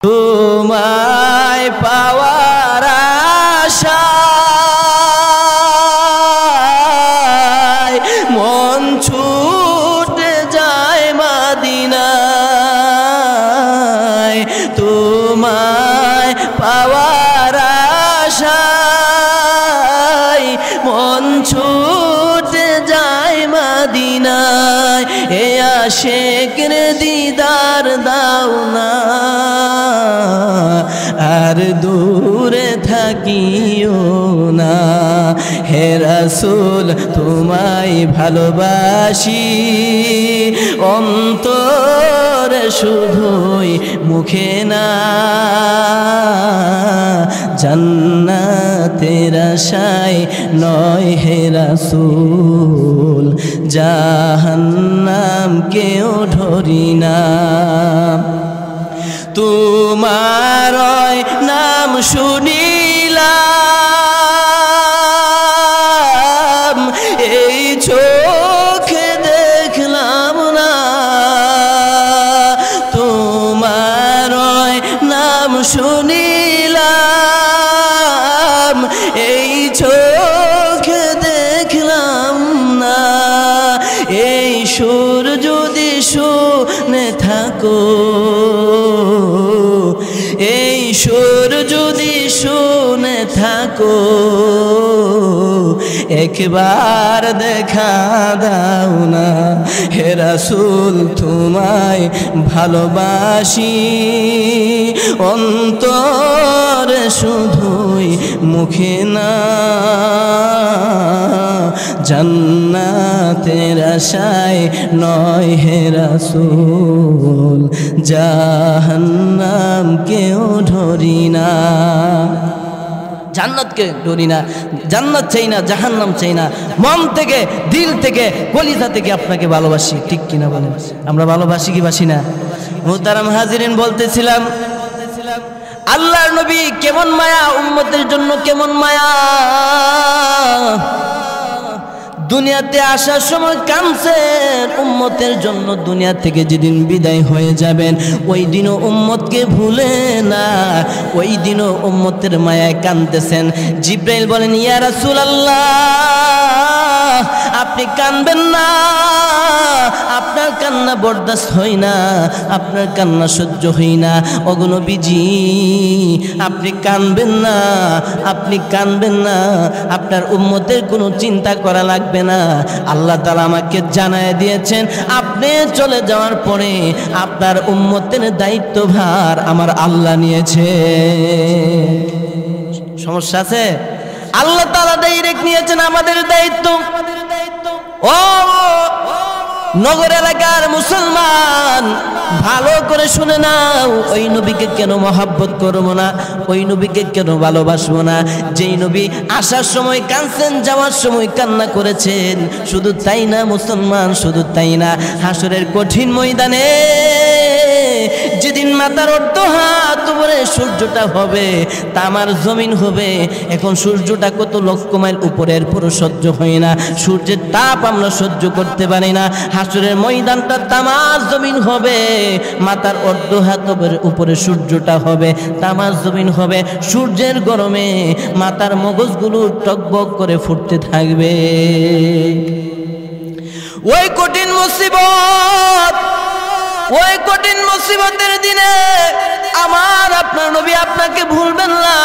তোমায় পাওয়ার আশায় মন ছুটে যায় মদিনায়। তোমায় পাওয়ার আশায় মন ছুটে যায় মদিনায়। এ আশিকের দিদার দাও না, আর দূরে থাকিও না। হে রাসূল তোমায় ভালোবাসি, অন্তরে শুধুই মুখে না। জান্নাতের আশায় নয় হে রাসূল, জাহান্নাম কেউ ধরি না। তোমার নাম শুনিলাম, এই চোখে দেখলাম না। তোমার নাম শুনিলাম, এই চোখে দেখলাম না। এই সুর যদি শুনে থাকো, এই সুর যদি শুনে থাকো, একবার দেখা দাও না। হে রাসূল তোমায় ভালোবাসি, অন্তরে শুধুই মুখে না। জান্নাতের আশায় নয় হে রাসূল, জাহান্নাম কেউ ধরি না। জান্নাতকে ধরি না, জান্নাত চাই না, জাহান্নাম চাই না। মন থেকে, দিল থেকে, কলিজা থেকে আপনাকে ভালোবাসি। ঠিক কিনা বলেন? আমরা ভালোবাসি কি বাসি না? মুহতারাম হাজিরিন, বলতেছিলাম আল্লাহর নবী কেমন মায়া, উম্মতের জন্য কেমন মায়া। দুনিয়াতে আসার সময় কাঁদছেন উম্মতের জন্য, দুনিয়া থেকে যেদিন বিদায় হয়ে যাবেন ওই দিনও উম্মতকে ভুলে না, ওই দিনও উম্মতের মায়ায় কাঁদতেছেন। জিব্রাইল বলেন ইয়া রাসূলুল্লাহ আপনি কাঁদবেন না, আপনার কান্না বরদাস্ত হয় না, আপনার কান্না সহ্য হয় না। ওগো নবীজি আপনি কাঁদবেন না, আপনি কাঁদবেন না, আপনার উম্মতের কোনো চিন্তা করা লাগবে না। আল্লাহ তাআলা আমাকে জানায় দিয়েছেন আপনি চলে যাওয়ার পরে আপনার উম্মতের দায়িত্বভার আমার আল্লাহ নিয়েছে। সমস্যা আছে? আল্লাহ তাআলা ডাইরেক্ট নিয়েছেন আমাদের দায়িত্ব। ও নগর এলাকার মুসলমান ভালো করে শুনে নাও, ওই নবীকে কেন মহাব্বত করবো না, ওই নবীকে কেন ভালোবাসবো না যেই নবী আসার সময় কাঁদছেন, যাওয়ার সময় কান্না করেছেন। শুধু তাই না মুসলমান, শুধু তাই না, হাসরের কঠিন ময়দানে যেদিন মাথার অর্ধ হাত উপরে সূর্যটা হবে, তামার জমিন হবে। এখন সূর্যটা কত লক্ষ মাইল উপরের পুরো সহ্য হয় না, সূর্যের তাপ আমরা সহ্য করতে পারি না। হাসরের ময়দানটা তামার জমিন হবে, মাথার অর্ধ হাত উপরে সূর্যটা হবে, তামার জমিন হবে। সূর্যের গরমে মাথার মগজগুলো টকবক করে ফুটতে থাকবে। ওই কঠিন মুসিবত, ওই কঠিন মুসিবতের দিনে আমার আপনার নবী আপনাকে ভুলবেন না,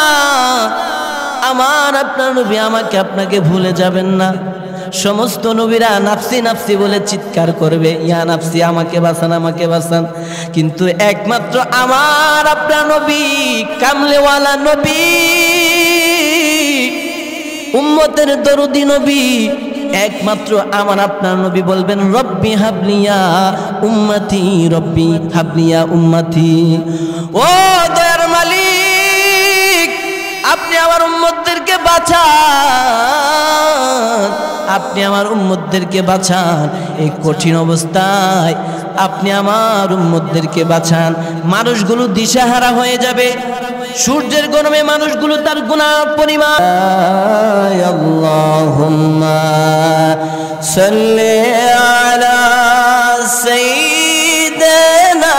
আমার আপনার নবী আমাকে আপনাকে ভুলে যাবেন না। সমস্ত নবীরা নাফসি নাফসি বলে চিৎকার করবে, ইয়া নাফসি আমাকে বাঁচান, আমাকে বাঁচান। কিন্তু একমাত্র আমার আপনার নবী, কামলেওয়ালা নবী, উম্মতের দরদি নবী, একমাত্র আমার আপনার নবী বলবেন রব্বি হাবলিয়া উম্মতি, রব্বি হাবলিয়া উম্মতি। ও দয়ার মালিক আপনি আমার উম্মতদেরকে বাঁচান, আপনি আমার উম্মতদেরকে বাঁচান। এই কঠিন অবস্থায় আপনি আমার উম্মতদেরকে বাঁচান। মানুষগুলো দিশাহারা হয়ে যাবে, সূর্যের গরমে মানুষগুলো তার গুনাহ পরিমাণ। আল্লাহুম্মা সাল্লি আলা সাইয়্যিদিনা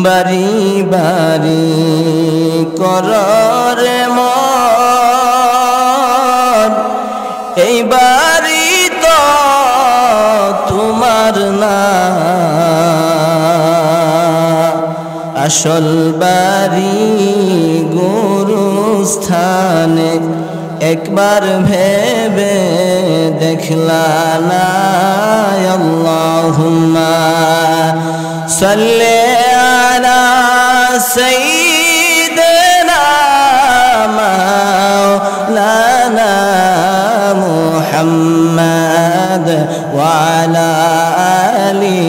বারি বারি কররে মন এই বাড়ি তো তোমার না আসল বাড়ি গুরুস্থানে একবার ভেবে দেখলা না আল্লাহুম্মা সাল্লি আলা সাইয়্যিদিনা মাওলানা মুহাম্মদ ওয়া আলা আলি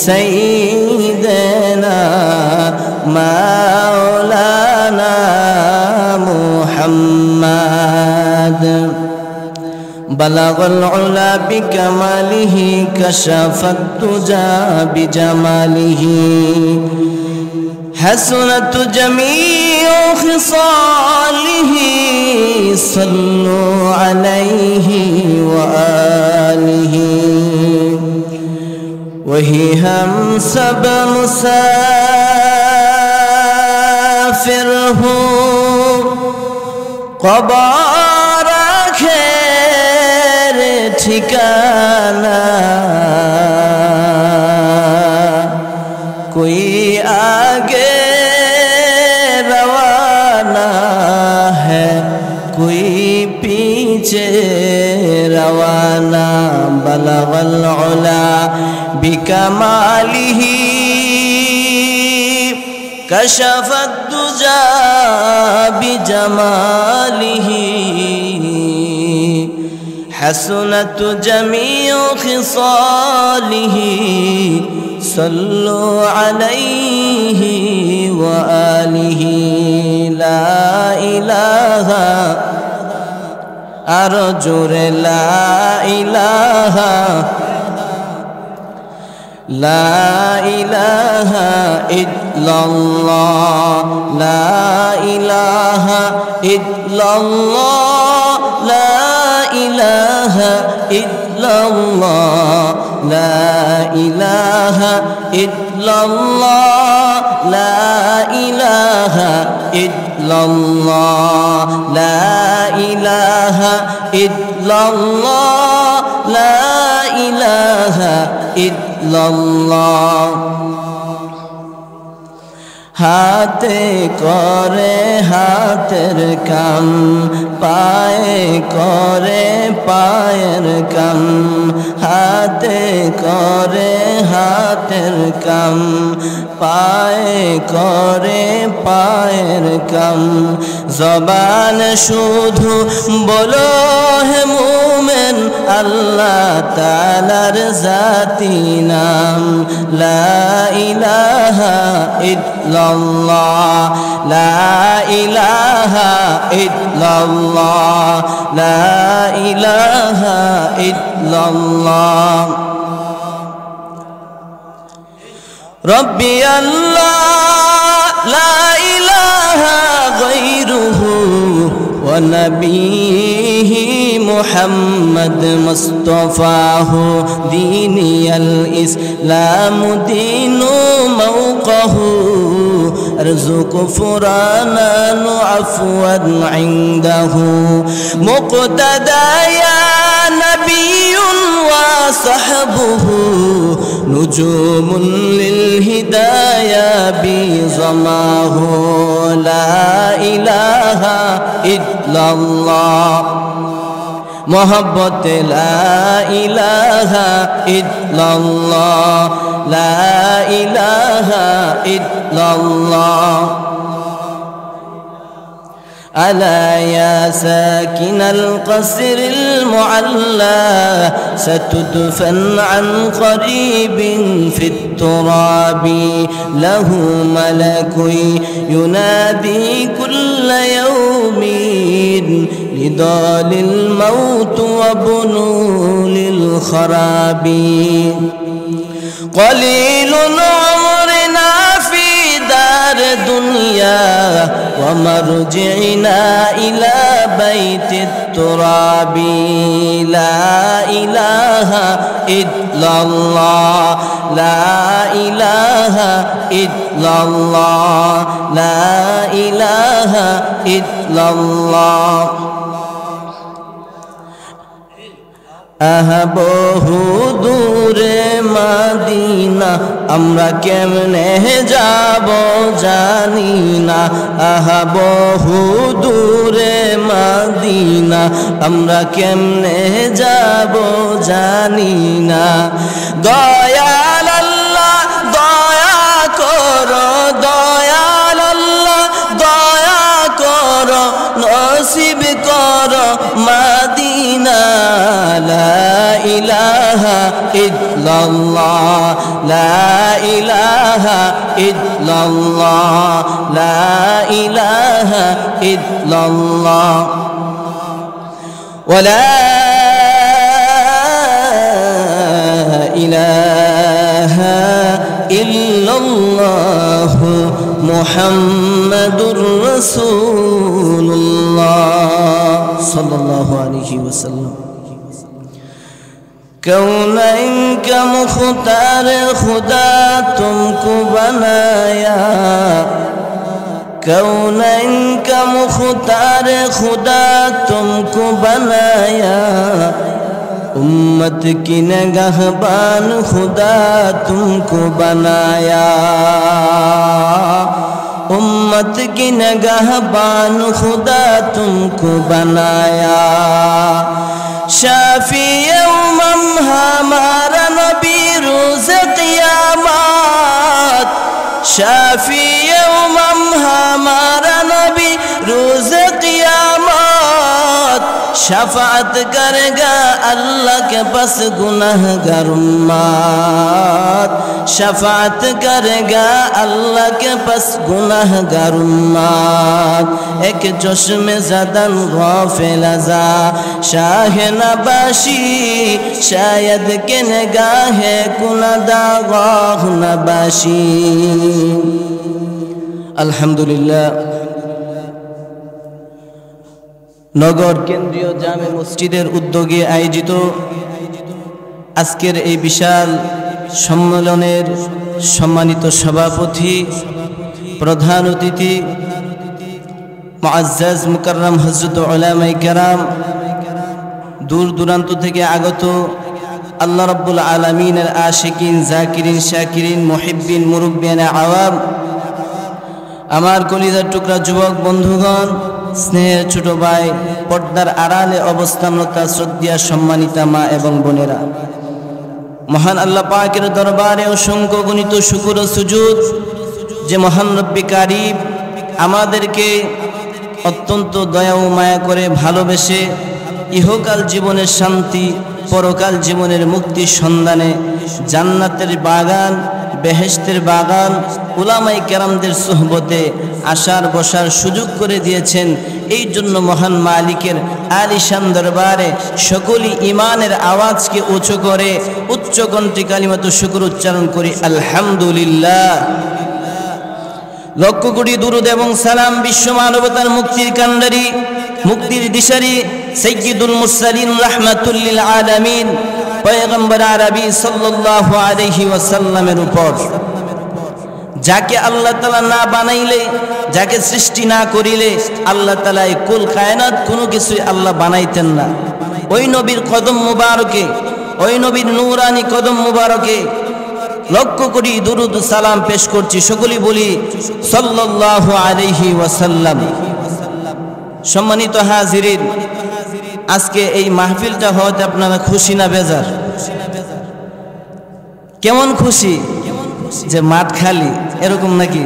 সাইয়্যিদিনা মাওলানা মুহাম্মদ بلغ العلا بكماله كشف الدجى بجماله حسنت جميع خصاله صلوا عليه وآله وهي همس بمسافره قبار خير ठिकाना कोई आगे रवाना है कोई पीछे रवाना बलगल उला बिकमालिही कशफत दुजा बिजमालिही حسنت جميع خصاله صلوا عليه وآله لا إله أرجو لا إله لا إله إلا الله لا إله إلا الله لا إله إلا الله لا إله إلا الله لا إله إلا الله لا إله إلا الله لا إله إلا الله হাতে করে হাতের কাম পায়ে করে পায়ের কাম হাতে করে হাতের কাম পায়ে করে পায়ের কাম জবান শুধু বলো হে মুমিন আল্লাহ তাআলার জাতি নাম লা ইলাহা ইল্লাল্লাহ লা ইলাহা ইল্লাল্লাহ লা ইলাহা ইল্লাল্লাহ রব্বি আল্লাহ লা ইলাহা গায়রুহু ওয়া নবিহি মুহাম্মদ মুস্তাফাহু দীনিয়াল ইসলাম দীনু মাওকাহু ارزق فرانا عفوا عنده مقتدى يا نبي وصحبه نجوم للهدايا بظماه لا إله إلا الله محبت لا إله إلا الله لا إله إلا الله ألا يا ساكن القصر المعلى ستدفن عن قريب في التراب له ملك ينادي كل يوم لضال الموت وبنول الخراب قليل عمرنا في دار الدنيا ومرجعنا إلى بيت التراب لا إله إلا الله لا إله إلا الله لا إله إلا الله বহু দূরে মদিনা আমরা কেমনে যাব জানি না বহু দূরে মদিনা আমরা কেমনে যাব জানি না দয়াল আল্লাহ দয়া করো দয়াল আল্লাহ দয়া করো নসিব করো মদিনা লা ইলাহা ইল্লাল্লাহ লা ইলাহা ইল্লাল্লাহ লা ইলাহা ইল্লাল্লাহ ওয়ালা ইলাহা ইল্লাল্লাহ মুহাম্মাদুর রাসূলুল্লাহ সাল্লাল্লাহু আলাইহি ওয়াসাল্লাম कौनैन का मुख्तार खुदा तुमको बनाया कौनैन का मुख्तार खुदा तुमको बनाया उम्मत की निगाहबान खुदा तुमको बनाया उम्मत की निगाहबान खुदा तुमको बनाया शाफी उम्मम हमारा नबी रोज़ क़यामत शाफी उम्मम हमारा नबी रोज़ क़यामत शफ़ाअत करेगा अल्लाह के पास गुनाहगार उम्मत शफ़ाअत करेगा अल्लाह के पास गुनाहगार उम्मत एक चश्मे ज़दन गाफिल अज़ा शाह नबाशी शायद के निगाह कुनदा गाह नबाशी अल्हम्दुलिल्लाह नगर केंद्रीय जामे मस्जिदेर उद्योगे आयोजित आजकेर এই বিশাল সম্মেলনের সম্মানিত সভাপতি প্রধান অতিথি মুআজ্জাজ মুকাররম হযরত উলামায়ে কেরাম দূর দূরান্ত থেকে আগত আল্লাহ রাব্বুল আলামিনের আশিকিন জাকিরিন শাকিরিন মুহিব্বিন মুরব্বিয়ান আওয়াম আমার কলিজার টুকরা যুবক বন্ধুগণ স্নেহের ছোট ভাই পর্দার আড়ালে অবস্থানরত শ্রদ্ধেয় সম্মানিতা মা এবং বোনেরা মহান আল্লাহ পাকের দরবারে অসংখ্য গণিত শুকর ও সুজুদ যে মহান রব্বি কারীম আমাদেরকে অত্যন্ত দয়া ও মায়া করে ভালোবেসে ইহকাল জীবনের শান্তি পরকাল জীবনের মুক্তি সন্ধানে জান্নাতের বাগান বেহেশতের বাগান উলামায়ে কেরামদের সুহবতে আসার বসার সুযোগ করে দিয়েছেন এই জন্য মহান মালিকের আলিশান দরবারে সকলই ঈমানের আওয়াজকে উঁচু করে উচ্চ কণ্ঠে কালিমাতু শুকর উচ্চারণ করি আলহামদুলিল্লাহ লক্ষ কোটি দুরূদ এবং সালাম বিশ্ব মানবতার মুক্তির কান্ডারি মুক্তির দিশারি সাইয়্যিদুল মুরসালিন রাহমাতুল লিল আলামিন পয়গম্বর আরবি সাল্লাল্লাহু আলাইহি ওয়াসাল্লামের উপর যাকে আল্লাহ তাআলা না বানাইলে যাকে সৃষ্টি না করিলে আল্লাহ তাআলা এই কুল কায়নাত কোনো কিছুই আল্লাহ বানাইতেন না ওই নবীর কদম মুবারকে ওই নবীর নূরানি কদম মুবারকে লক্ষ কোটি দুরূদ সালাম পেশ করছি সকলেই বলি সাল্লাল্লাহু আলাইহি ওয়াসাল্লাম সম্মানিত হাজিরিন আজকে এই মাহফিলটা হতে আপনারা খুশি না বেজার কেমন খুশি যে মাঠ খালি এরকম নাকি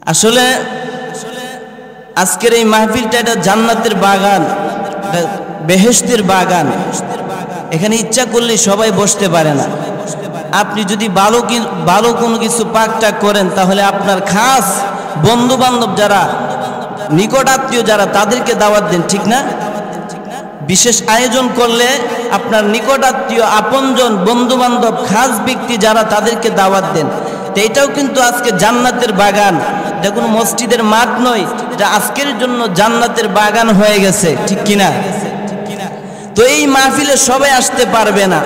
আসলে আজকের এই মাহফিলটা এটা জান্নাতের বাগান বেহেশতের বাগান এখানে ইচ্ছা করলে সবাই বসতে পারে না আপনি যদি ভালো কোনো কিছু পাকটাক করেন তাহলে আপনার খাস বন্ধু বান্ধব যারা নিকট আত্মীয় যারা তাদেরকে দাওয়াত দেন ঠিক না বিশেষ আয়োজন করলে আপনার নিকট আত্মীয় আপনজন বন্ধু বান্ধব খাস ব্যক্তি যারা তাদেরকে দাওয়াত দেন তো এটাও কিন্তু আজকে জান্নাতের বাগান, এটা কোনো মসজিদের মাঠ নয়, এটা আজকের জন্য জান্নাতের বাগান হয়ে গেছে, ঠিক কিনা? তো এই মাহফিলে সবাই আসতে পারবে না,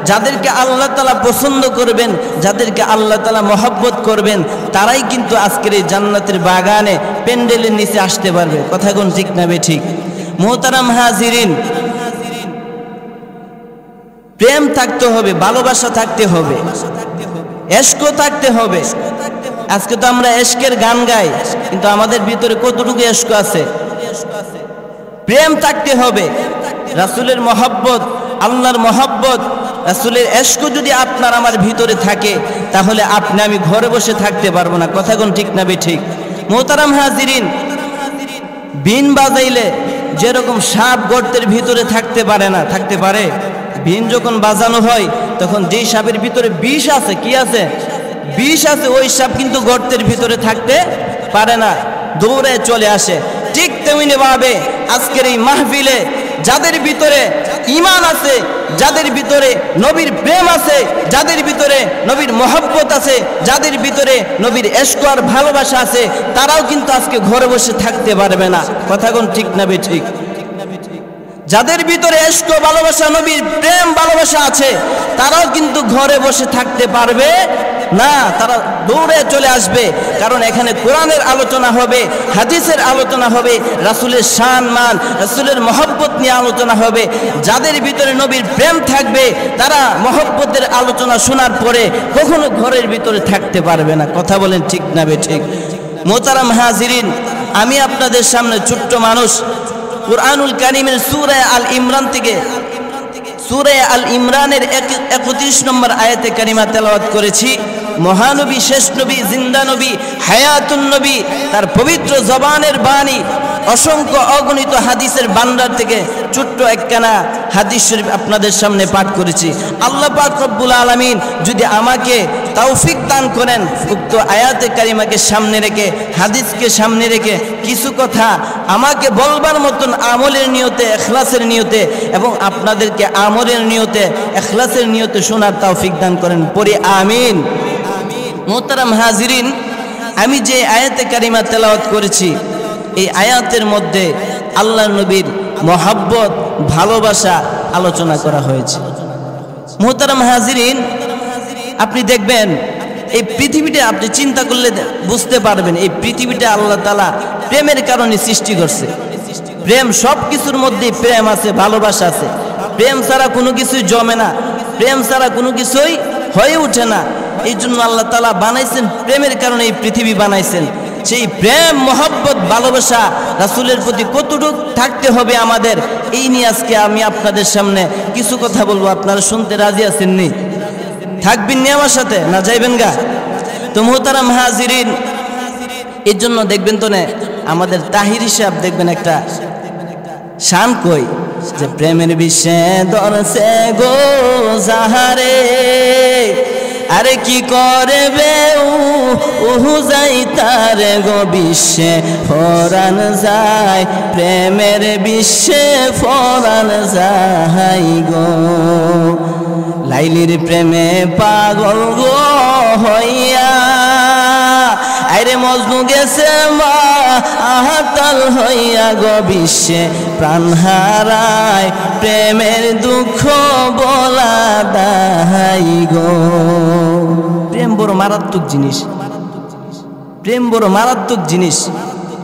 যাদেরকে আল্লাহ তাআলা পছন্দ করবেন, যাদেরকে আল্লাহ তাআলা মহব্বত করবেন, তারাই কিন্তু আজকের এই জান্নাতের বাগানে প্যান্ডেলের নিচে আসতে পারবে। কথা কোন ঠিক না বে ঠিক? মুহতারাম হাজিরিন, প্রেম থাকতে হবে, ভালোবাসা থাকতে হবে, এশকও থাকতে হবে। আজকে তো আমরা এশকের গান গাই, কিন্তু আমাদের ভিতরে কতটুকু এশক আছে? প্রেম থাকতে হবে, রাসূলের মহব্বত, আল্লাহর মহব্বত, রাসূলের এশক যদি আপনার আমার ভিতরে থাকে, তাহলে আপনি আমি ঘরে বসে থাকতে পারবো না। কথা কোন ঠিক না বে ঠিক? মুহতারাম হাজিরিন, বিন বাজাইলে যেরকম সাপ গর্তের ভিতরে থাকতে পারে না, থাকতে পারে? বিন যখন বাজানো হয় তখন যেই সাপের ভিতরে বিষ আছে, কি আছে? বিষ আছে, ওই সাপ কিন্তু গর্তের ভিতরে থাকতে পারে না, দৌড়ে চলে আসে। ঠিক তেমনি ভাবে আজকের এই মাহফিলে যাদের ভিতরে ঈমান আছে, যাদের ভিতরে নবীর প্রেম আছে, যাদের ভিতরে নবীর মহব্বত আছে, যাদের ভিতরে নবীর ইশক আর ভালোবাসা আছে, তারাও কিন্তু আজকে ঘরে বসে থাকতে পারবে না। কথা কোন ঠিক না বে ঠিক? যাদের ভিতরে ইশক ভালোবাসা, নবীর প্রেম ভালোবাসা আছে, তারাও কিন্তু ঘরে বসে থাকতে পারবে না, তারা দৌড়ে চলে আসবে। কারণ এখানে কোরআনের আলোচনা হবে, হাদিসের আলোচনা হবে, রাসূলের শান মান, রাসূলের মহব্বত নিয়ে আলোচনা হবে। যাদের ভিতরে নবীর প্রেম থাকবে, তারা মহব্বতের আলোচনা শোনার পরে কখনো ঘরের ভিতরে থাকতে পারবে না। কথা বলেন ঠিক না বে ঠিক? মুহতারাম হাজিরিন, আমি আপনাদের সামনে ছোট্ট মানুষ, কুরআনুল কারীমের সূরা আল ইমরান থেকে, সূরা আল ইমরানের 31 নম্বর আয়াতে কারিমা তেলাওয়াত করেছি। মহানবী, শেষ নবী, জিন্দা নবী, হায়াতুন নবী, তার পবিত্র জবানের বাণী, অসংখ্য অগণিত হাদিসের ভান্ডার থেকে ছোট্ট একখানা হাদিস শরীফ আপনাদের সামনে পাঠ করেছি। আল্লাহ পাক রব্বুল আলামিন যদি আমাকে তৌফিক দান করেন, উক্ত আয়াতে কারিমাকে সামনে রেখে, হাদিসকে সামনে রেখে কিছু কথা আমাকে বলবার মতন আমলের নিয়তে, ইখলাসের নিয়তে, এবং আপনাদেরকে আমলের নিয়তে, ইখলাসের নিয়তে শোনার তৌফিক দান করেন, পড়ি আমিন। মুহতারাম হাজিরিন, আমি যে আয়াতে কারিমা তেলাওয়াত করেছি, এই আয়াতের মধ্যে আল্লাহর নবীর মহব্বত, ভালোবাসা আলোচনা করা হয়েছে। মুহতারাম হাজিরিন, আপনি দেখবেন এই পৃথিবীটা, আপনি চিন্তা করলে বুঝতে পারবেন, এই পৃথিবীটা আল্লাহ তাআলা প্রেমের কারণে সৃষ্টি করছে। প্রেম, সব কিছুর মধ্যেই প্রেম আছে, ভালোবাসা আছে। প্রেম ছাড়া কোনো কিছুই জমে না, প্রেম ছাড়া কোনো কিছুই হয়ে ওঠে না। এই জন্য আল্লাহ তাআলা বানাইছেন, প্রেমের কারণে এই পৃথিবী বানাইছেন। সেই প্রেম, মহব্বত, ভালোবাসা রাসূলের প্রতি কতটুকু থাকতে হবে আমাদের, এই নিয়ে আজকে আমি আপনাদের সামনে কিছু কথা বলবো। আপনারা শুনতে রাজি আছেন নি? থাকবেন নি আমার সাথে, না যাইবেন গা? তো মুহতারাম হাজিরিন, এর জন্য দেখবেন তো না, আমাদের তাহিরি সাহেব দেখবেন একটা শান কই যে প্রেমের বিষে ধরছে গো যাহারে, আরে কি করবে উহু যাই তার গো বিশ্বে ফরান যায়, প্রেমের বিশ্বে ফরান যায় গো। লাইলির প্রেমে পাগল গো হইয়া, আরে মজনু গেছে মা আহাতাল হইয়া গো বিশ্বে প্রাণ হারায়, প্রেমের দুঃখ বলা দাহাই গো। প্রেম বড় মারাত্মক জিনিস, প্রেম বড় মারাত্মক জিনিস।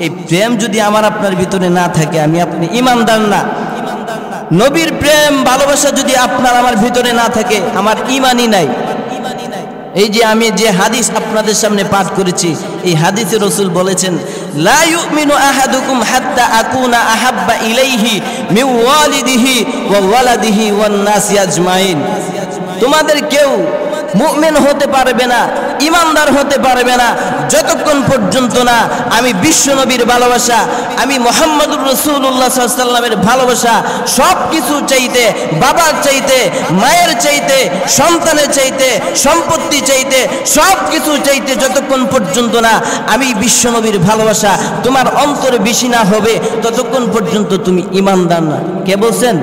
এই প্রেম যদি আমার আপনার ভিতরে না থাকে, আমি আপনি ঈমানদার না। নবীর প্রেম, ভালোবাসা যদি আপনার আমার ভিতরে না থাকে, আমার ঈমানই নাই। এই যে আমি যে হাদিস আপনাদের সামনে পাঠ করেছি, এই হাদিসে রাসূল বলেছেন, লা ইউমিনু আহাদুকুম হাত্তা আকুনা আহাব্বা ইলাইহি মিন ওয়ালিদিহি ওয়া ওয়ালাদিহি ওয়ান নাসি আজমাইন। তোমাদের কেউ মুমিন হতে পারবে না, ঈমানদার হতে পারবে না, যতক্ষণ পর্যন্ত না আমি বিশ্বনবীর ভালোবাসা, আমি মুহাম্মদুর রাসূলুল্লাহ সাল্লাল্লাহু আলাইহি ওয়াসাল্লামের ভালোবাসা সব কিছু চাইতে, বাবার চাইতে, মায়ের চাইতে, সন্তানের চাইতে, সম্পত্তি চাইতে, সব কিছু চাইতে যতক্ষণ পর্যন্ত না আমি বিশ্বনবীর ভালোবাসা তোমার অন্তরে বেশি না হবে, ততক্ষণ পর্যন্ত তুমি ঈমানদার না। কে বলছেন?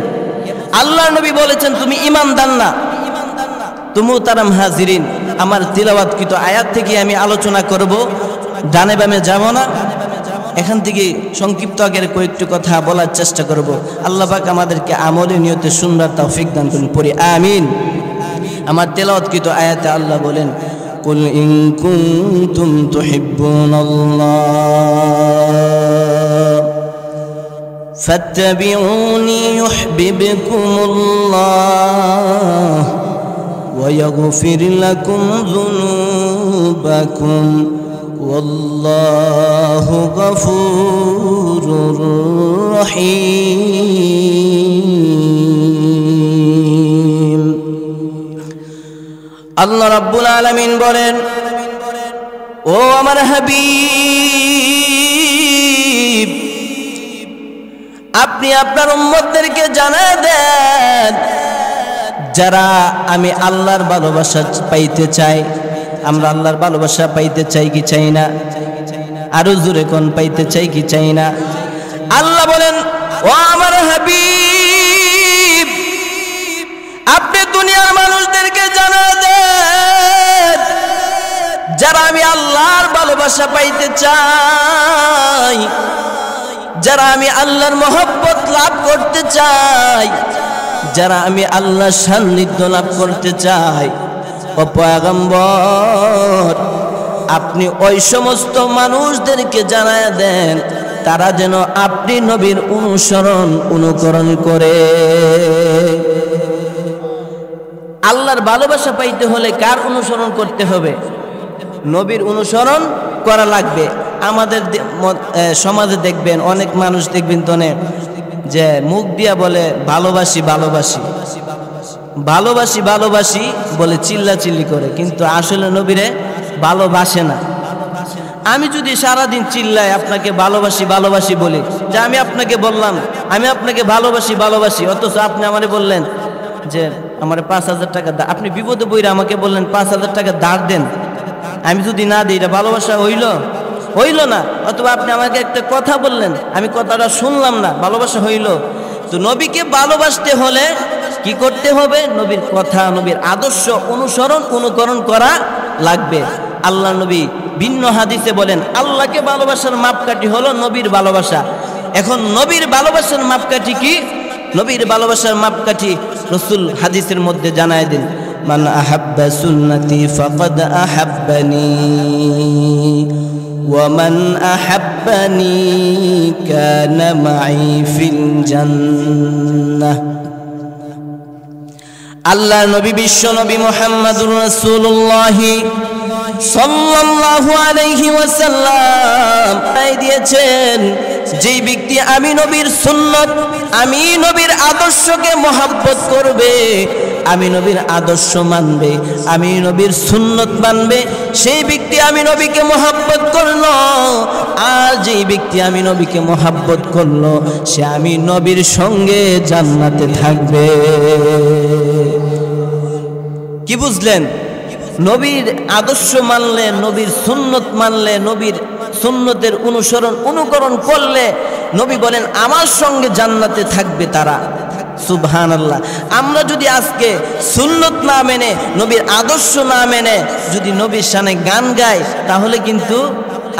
আল্লাহর নবী বলেছেন তুমি ঈমানদার না। তো মুহতারাম হাজিরিন, আমার তিলাওয়াতকৃত আয়াত থেকে আমি আলোচনা করব, ডানে বামে যাব না। এখান থেকে সংক্ষিপ্ত আগের কয়েকটি কথা বলার চেষ্টা করব। আল্লাহ পাক আমাদেরকে আমলে নিয়তে সুন্দর তৌফিক দান করুন, পড়ি আমিন। আমার তেলাওয়াতকৃত আয়াতে আল্লাহ বলেন, কুল ইন কুনতুম তুহিব্বুনাল্লাহ ফাত্তাবিউনি ইউহিব্বুকুমুল্লাহ ওয়া ইয়াগফির লাকুম যুনুবাকুম ওয়াল্লাহু গফুরুর রহিম। আল্লাহ রাব্বুল আলামিন বলেন, ও আমার হাবিব, আপনি আপনার উম্মতদেরকে জানায় দেন, যারা আমি আল্লাহর ভালোবাসা পাইতে চাই। আমরা আল্লাহর ভালোবাসা পাইতে চাই কি চাই না? আরো জোরে কোন, পাইতে চাই কি চাই না? আল্লাহ বলেন, ও আমার হাবিব, আপনি দুনিয়ার মানুষদেরকে জানায় দেন, যারা আমি আল্লাহর ভালোবাসা পাইতে চাই, যারা আমি আল্লাহর মহব্বত লাভ করতে চাই, যারা আমি আল্লাহর সান্নিধ্য লাভ করতে চাই, ও পয়গম্বর, আপনি ওই সমস্ত মানুষদেরকে জানায় দেন, তারা যেন আপনি নবীর অনুকরণ করে। আল্লাহর ভালোবাসা পাইতে হলে কার অনুসরণ করতে হবে? নবীর অনুসরণ করা লাগবে। আমাদের সমাজে দেখবেন, অনেক মানুষ দেখবেন তো যে মুখ দিয়া বলে ভালোবাসি ভালোবাসি ভালোবাসি ভালোবাসি বলে চিল্লাচিল্লি করে, কিন্তু আসলে নবীরে ভালোবাসে না। আমি যদি সারাদিন চিল্লাই আপনাকে ভালোবাসি ভালোবাসি বলি, যে আমি আপনাকে বললাম আমি আপনাকে ভালোবাসি ভালোবাসি, অথচ আপনি আমারে বললেন যে আমার 5,000 টাকা, আপনি বিপদে বইরা আমাকে বললেন 5,000 টাকা ধার দেন, আমি যদি না দিই, এটা ভালোবাসা হইল না। অথবা আপনি আমাকে একটা কথা বললেন, আমি কথাটা শুনলাম না, ভালোবাসা হইল? তো নবীকে ভালোবাসতে হলে কি করতে হবে? নবীর কথা, নবীর আদর্শ অনুকরণ করা লাগবে। আল্লাহ নবী ভিন্ন হাদিসে বলেন, আল্লাহকে ভালোবাসার মাপকাঠি হলো নবীর ভালোবাসা। এখন নবীর ভালোবাসার মাপকাঠি কি? নবীর ভালোবাসার মাপকাঠি রাসূল হাদিসের মধ্যে জানায় দেন, মান আহাব্বা সুন্নতি ফাকাদ আহাব্বানি ওয়া মান আহাব্বানি কানা মাই ফিল জান্নাহ। আল্লাহ নবী, বিশ্ব নবী মুহাম্মদুর রাসূলুল্লাহ সাল্লাল্লাহু আলাইহি ওয়াসাল্লাম দিয়েছেন, যেই ব্যক্তি আমি নবীর সুন্নত, আমি নবীর আদর্শকে মহব্বত করবে, আমি নবীর আদর্শ মানবে, আমি নবীর সুন্নত মানবে, সেই ব্যক্তি আমি নবীকে মহব্বত করলো। আর যেই ব্যক্তি আমি নবীকে মহব্বত করলো, সে আমি নবীর সঙ্গে জান্নাতে থাকবে। কি বুঝলেন? নবীর আদর্শ মানলে, নবীর সুন্নত মানলে, নবীর সুন্নতের অনুকরণ করলে নবী বলেন আমার সঙ্গে জান্নাতে থাকবে তারা। সুবহানাল্লাহ। আমরা যদি আজকে সুন্নত না মেনে, নবীর আদর্শ না মেনে যদি নবীর শানে গান গাই, তাহলে কিন্তু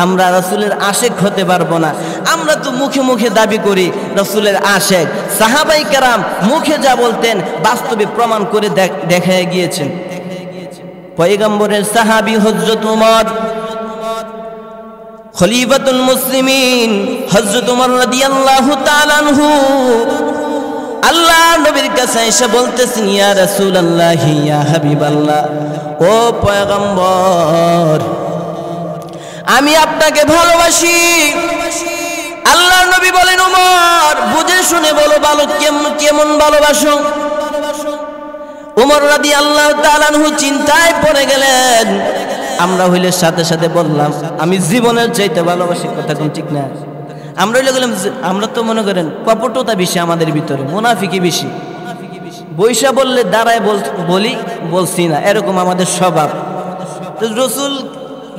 আমরা রাসূলের আশেক হতে পারবো না। আমরা তো মুখে মুখে দাবি করি রাসূলের আশেক। সাহাবায়ে কেরাম মুখে যা বলতেন বাস্তবে প্রমাণ করে দেখায় গিয়েছেন। পয়গম্বরের সাহাবী হযরত উমর, খলিফাতুল মুসলিমিন হযরত উমর রাদিয়াল্লাহু তাআলা আনহু, আল্লাহ নবীর কাছে এসে বলতেছেন, ইয়া রাসূলুল্লাহ, ইয়া হাবিবাল্লাহ, ও পয়গম্বর, আমি আপনাকে ভালোবাসি। আল্লাহ নবী বলেন, উমর বুঝে শুনে বলো, ভালো কেমন ভালোবাসো? উমর রাদিয়াল্লাহু তাআলা আনহু চিন্তায় পড়ে গেলেন। আমরা হইলে সাথে সাথে বললাম আমি জীবনের চাইতে ভালোবাসি, কথা কোন ঠিক না? আমরা হইলে গেলাম, আমরা তো মনে করেন কপটতা বেশি আমাদের ভিতরে, মুনাফিকি বেশি, বৈশা বললে দাঁড়ায় বলছি না, এরকম আমাদের স্বভাব। তো রাসূল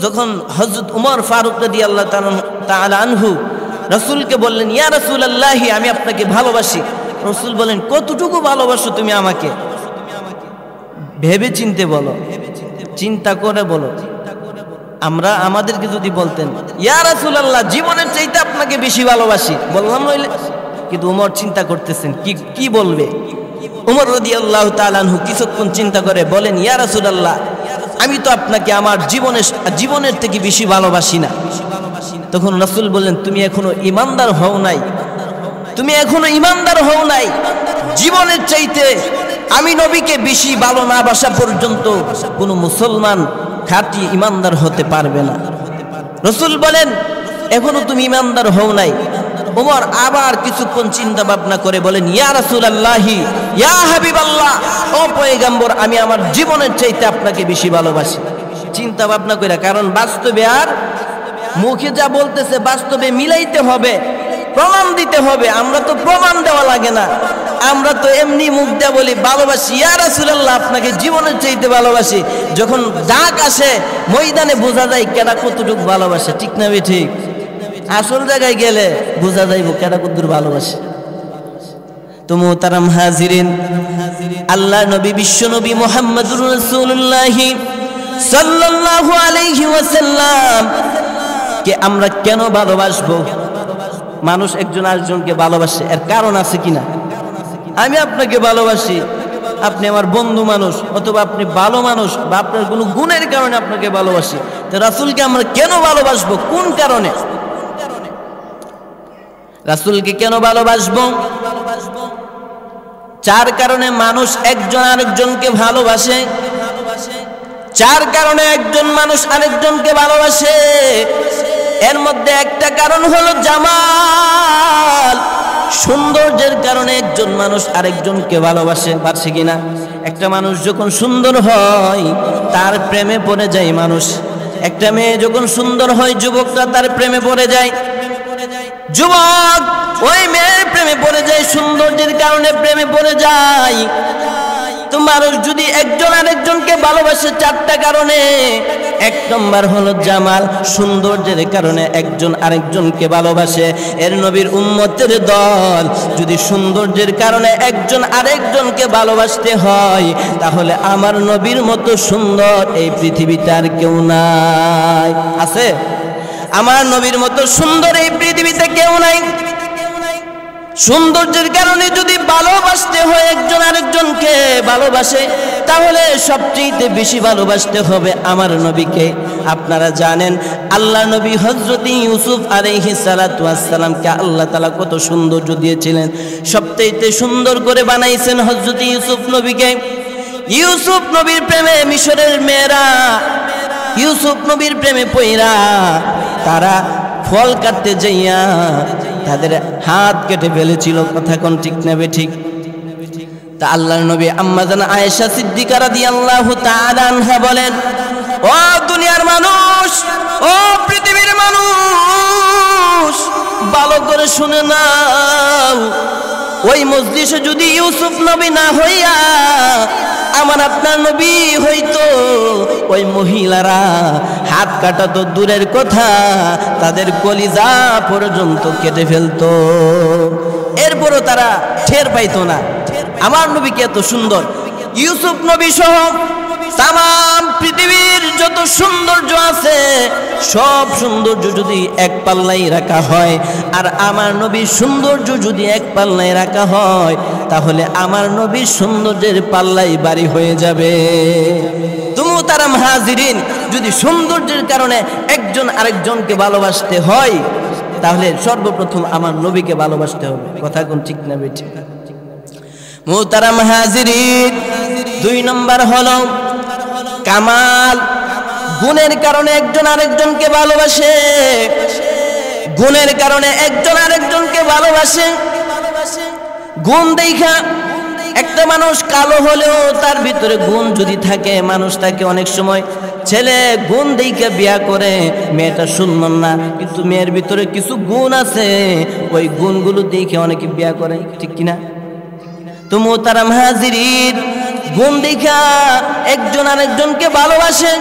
যখন হযরত উমর ফারুক রাদিয়াল্লাহু তাআলা আনহু রাসূলকে বললেন, ইয়া রাসূলুল্লাহ, আমি আপনাকে ভালোবাসি। রাসূল বলেন, কতটুকু ভালোবাসো তুমি আমাকে? ভেবে চিনতে বলো, চিন্তা করে বলো। আমরা আমাদেরকে যদি বলতেন ইয়া রাসূলুল্লাহ জীবনের চাইতে আপনাকে বেশি ভালোবাসি, বললাম নইলে। কিন্তু ওমর চিন্তা করতেছেন কি বলবে। ওমর রাদিয়াল্লাহু তাআলা আনহু কিছুক্ষণ চিন্তা করে বলেন, ইয়া রাসূলুল্লাহ আমি তো আপনাকে আমার জীবনের থেকে বেশি ভালোবাসি না। তখন রাসূল বললেন, তুমি এখনো ঈমানদার হও নাই, তুমি এখনো ঈমানদার হও নাই। জীবনের চাইতে আমি নবীকে বেশি ভালো না বাসা পর্যন্ত কোনো মুসলমান খাঁটি ঈমানদার হতে পারবে না। রাসূল বলেন, এখনো তুমি ঈমানদার হও নাই। ওমর আবার কিছুক্ষণ চিন্তা ভাবনা করে বলেন, ইয়া রাসূলুল্লাহি ইয়া হাবিবাল্লাহ, ও পয়গম্বর আমি আমার জীবনের চাইতে আপনাকে বেশি ভালোবাসি। চিন্তা ভাবনা করে, কারণ বাস্তবে আর মুখে যা বলতেছে বাস্তবে মিলাইতে হবে, প্রমাণ দিতে হবে। আমরা তো প্রমাণ দেওয়া লাগে না, আমরা তো এমনি মুখ দিয়ে বলি ভালোবাসি ইয়া রাসূলুল্লাহ আপনাকে জীবনের চাইতে ভালোবাসি। যখন ডাক আসে ময়দানে বোঝা যায় কেডা কতটুকু ভালোবাসে, ঠিক না বে ঠিক? আসল জায়গায় গেলে বোঝা যাইব কেডা কতদূর ভালোবাসে। তো মুহতারাম হাজিরিন, আল্লাহ নবী বিশ্ব নবী মুহাম্মদুর রাসূলুল্লাহ সাল্লাল্লাহু আলাইহি ওয়াসাল্লাম কে আমরা কেন ভালোবাসবো? মানুষ একজন আরেকজনকে ভালোবাসে, এর কারণ আছে কিনা? আমি আপনাকে ভালোবাসি, আপনি আমার বন্ধু মানুষ, অথবা আপনি ভালো মানুষ, বা আপনার কোনো গুণের কারণে আপনাকে ভালোবাসি। তো রাসূলকে আমরা কেন ভালোবাসবো? কোন কারণে রাসূলকে কেন ভালোবাসবো? 4 কারণে মানুষ একজন আরেকজনকে ভালোবাসে। 4 কারণে একজন মানুষ আরেকজনকে ভালোবাসে। এর মধ্যে একটা কারণ হলো জামাল, সৌন্দর্যের কারণে একজন মানুষ আরেকজনকে ভালোবাসে। পারছে কিনা? একটা মানুষ যখন সুন্দর হয় তার প্রেমে পড়ে যায় মানুষ। একটা মেয়ে যখন সুন্দর হয় যুবকরা তার প্রেমে পড়ে যায়। যুবক ওই মেয়ের প্রেমে পড়ে যায়, সৌন্দর্যের কারণে প্রেমে পড়ে যায়। তো মানুষ যদি একজন আরেকজনকে ভালোবাসে 4টা কারণে। 1 নম্বর হলো জামাল, সৌন্দর্যের কারণে একজন আরেকজনকে ভালোবাসে। এর নবীর উম্মতের দল যদি সৌন্দর্যের কারণে একজন আরেকজনকে ভালোবাসতে হয়, তাহলে আমার নবীর মতো সুন্দর এই পৃথিবীতে আর কেউ নাই। আছে? আমার নবীর মতো সুন্দর এই পৃথিবীতে কেউ নাই। সৌন্দর্যের কারণে যদি ভালোবাসতে হয় একজন আরেকজনকে ভালোবাসে, তাহলে সবচেয়ে বেশি ভালোবাসতে হবে আমার নবীকে। আপনারা জানেন আল্লাহ নবী হযরত ইউসুফ আলাইহিস সালাতু ওয়াস সালামকে আল্লাহ তাআলা কত সৌন্দর্য দিয়েছিলেন, সবচেয়ে সুন্দর করে বানাইছেন হযরত ইউসুফ নবীকে। ইউসুফ নবীর প্রেমে মিশরের মেয়েরা, ইউসুফ নবীর প্রেমে পইরা তারা ফল কাটতে যাইয়া তাদের হাত কেটে ফেলেছিল। কথা কোন ঠিক নেবে ঠিক? তা আল্লাহর নবী আম্মা জান আয়েশা সিদ্দিকা রাদিয়াল্লাহু তাআলা আনহা বলেন, ও দুনিয়ার মানুষ, ও পৃথিবীর মানুষ, ভালো করে শুনে নাও, ওই মজলিসে যদি ইউসুফ নবী না হইয়া আমার আপনার নবী হইতো, ওই মহিলারা হাত কাটা তো দূরের কথা, তাদের কলিজা পর্যন্ত কেটে ফেলতো। এরপরও তারা টের পাইতো না আমার নবীকে এত সুন্দর। ইউসুফ নবী সহ তাম পৃথিবীর যত সৌন্দর্য আছে সব সৌন্দর্য যদি এক পাল্লাই রাখা হয়, আর আমার নবীর সৌন্দর্য যদি এক পাল্লাই রাখা হয়, তাহলে আমার নবীর সৌন্দর্যের পাল্লাই বাড়ি হয়ে যাবে। তুমিও তারা হাজিরিন, যদি সৌন্দর্যের কারণে একজন আরেকজনকে ভালোবাসতে হয়, তাহলে সর্বপ্রথম আমার নবীকে ভালোবাসতে হবে। কথা কোন ঠিক না বেঠিক? মুহতারাম হাজিরিন, 2 নম্বর হলো কামাল, গুণের কারণে একজন আরেকজনকে ভালোবাসে। গুণের কারণে একজন আরেকজনকে ভালোবাসে। গুণ দেখা একটা মানুষ কালো হলেও তার ভিতরে গুণ যদি থাকে, মানুষ তাকে অনেক সময় ছেলে গুণ দেখে বিয়া করে, মেয়েটা সুন্দর না কিন্তু মেয়ের ভিতরে কিছু গুণ আছে, ওই গুণগুলো দেখে অনেকে বিয়া করে, ঠিক কিনা? তো মুহতারাম হাজিরিন, গুণ দেখা একজন আরেকজনকে ভালোবাসে।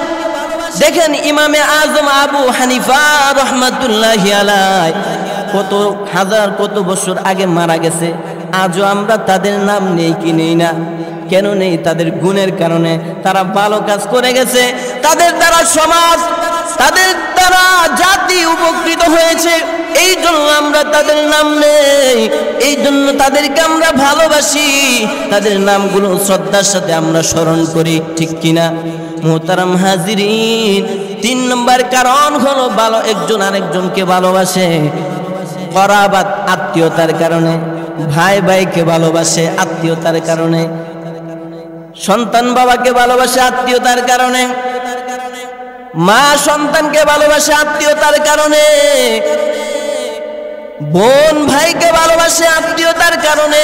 দেখেন ইমামে আজম আবু হানিফা রহমাতুল্লাহি আলাইহি কত হাজার কত বছর আগে মারা গেছে, আজও আমরা তাদের নাম নেই কি নেই না? কেন নেই? তাদের গুণের কারণে। তারা ভালো কাজ করে গেছে, তাদের দ্বারা সমাজ, তাদের দ্বারা জাতি উপকৃত হয়েছে, এই জন্য আমরা তাদের নাম নেই, এই জন্য তাদেরকে আমরা ভালোবাসি, তাদের নামগুলো শ্রদ্ধার সাথে আমরা স্মরণ করি, ঠিক কিনা? মুহতারাম হাজিরিন, 3 নম্বর কারণ হলো ভালো একজন আরেকজনকে ভালোবাসে করাবাত, আত্মীয়তার কারণে। ভাই ভাইকে ভালোবাসে আত্মীয়তার কারণে, সন্তান বাবাকে ভালোবাসে আত্মীয়তার কারণে, মা সন্তানকে ভালোবাসে আত্মীয়তার কারণে, বোন ভাইকে ভালোবাসে আত্মীয়তার কারণে।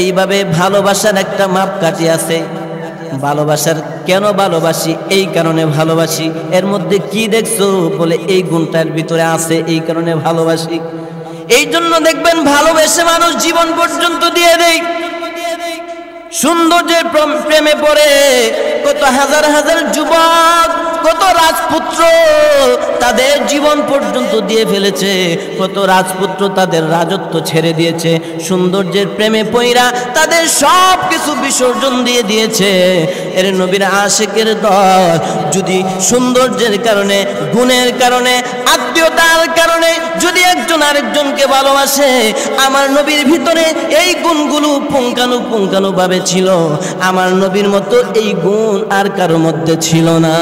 এইভাবে ভালোবাসার একটা মাপকাঠি আছে। ভালোবাসার কেন ভালোবাসি? এই কারণে ভালোবাসি। এর মধ্যে কি দেখছো? বলে এই গুণটার ভিতরে আছে, এই কারণে ভালোবাসি। এই জন্য দেখবেন ভালোবেসে মানুষ জীবন পর্যন্ত দিয়ে দেয়। সৌন্দর্যের প্রেমে পড়ে কত হাজার হাজার যুবক, কত রাজপুত্র তাদের জীবন পর্যন্ত দিয়ে ফেলেছে, কত রাজপুত্র তাদের রাজত্ব ছেড়ে দিয়েছে, সৌন্দর্যের প্রেমে পইরা তাদের সব কিছু বিসর্জন দিয়ে দিয়েছে। এর নবীর আশিকের দল যদি সৌন্দর্যের কারণে, গুণের কারণে, আত্মীয়তার কারণে যদি একজন আরেকজনকে ভালোবাসে, আমার নবীর ভিতরে এই গুণগুলো পুঙ্খানুপুঙ্খানুভাবে ছিল। আমার নবীর মতো এই গুণ আর কারোর মধ্যে ছিল না।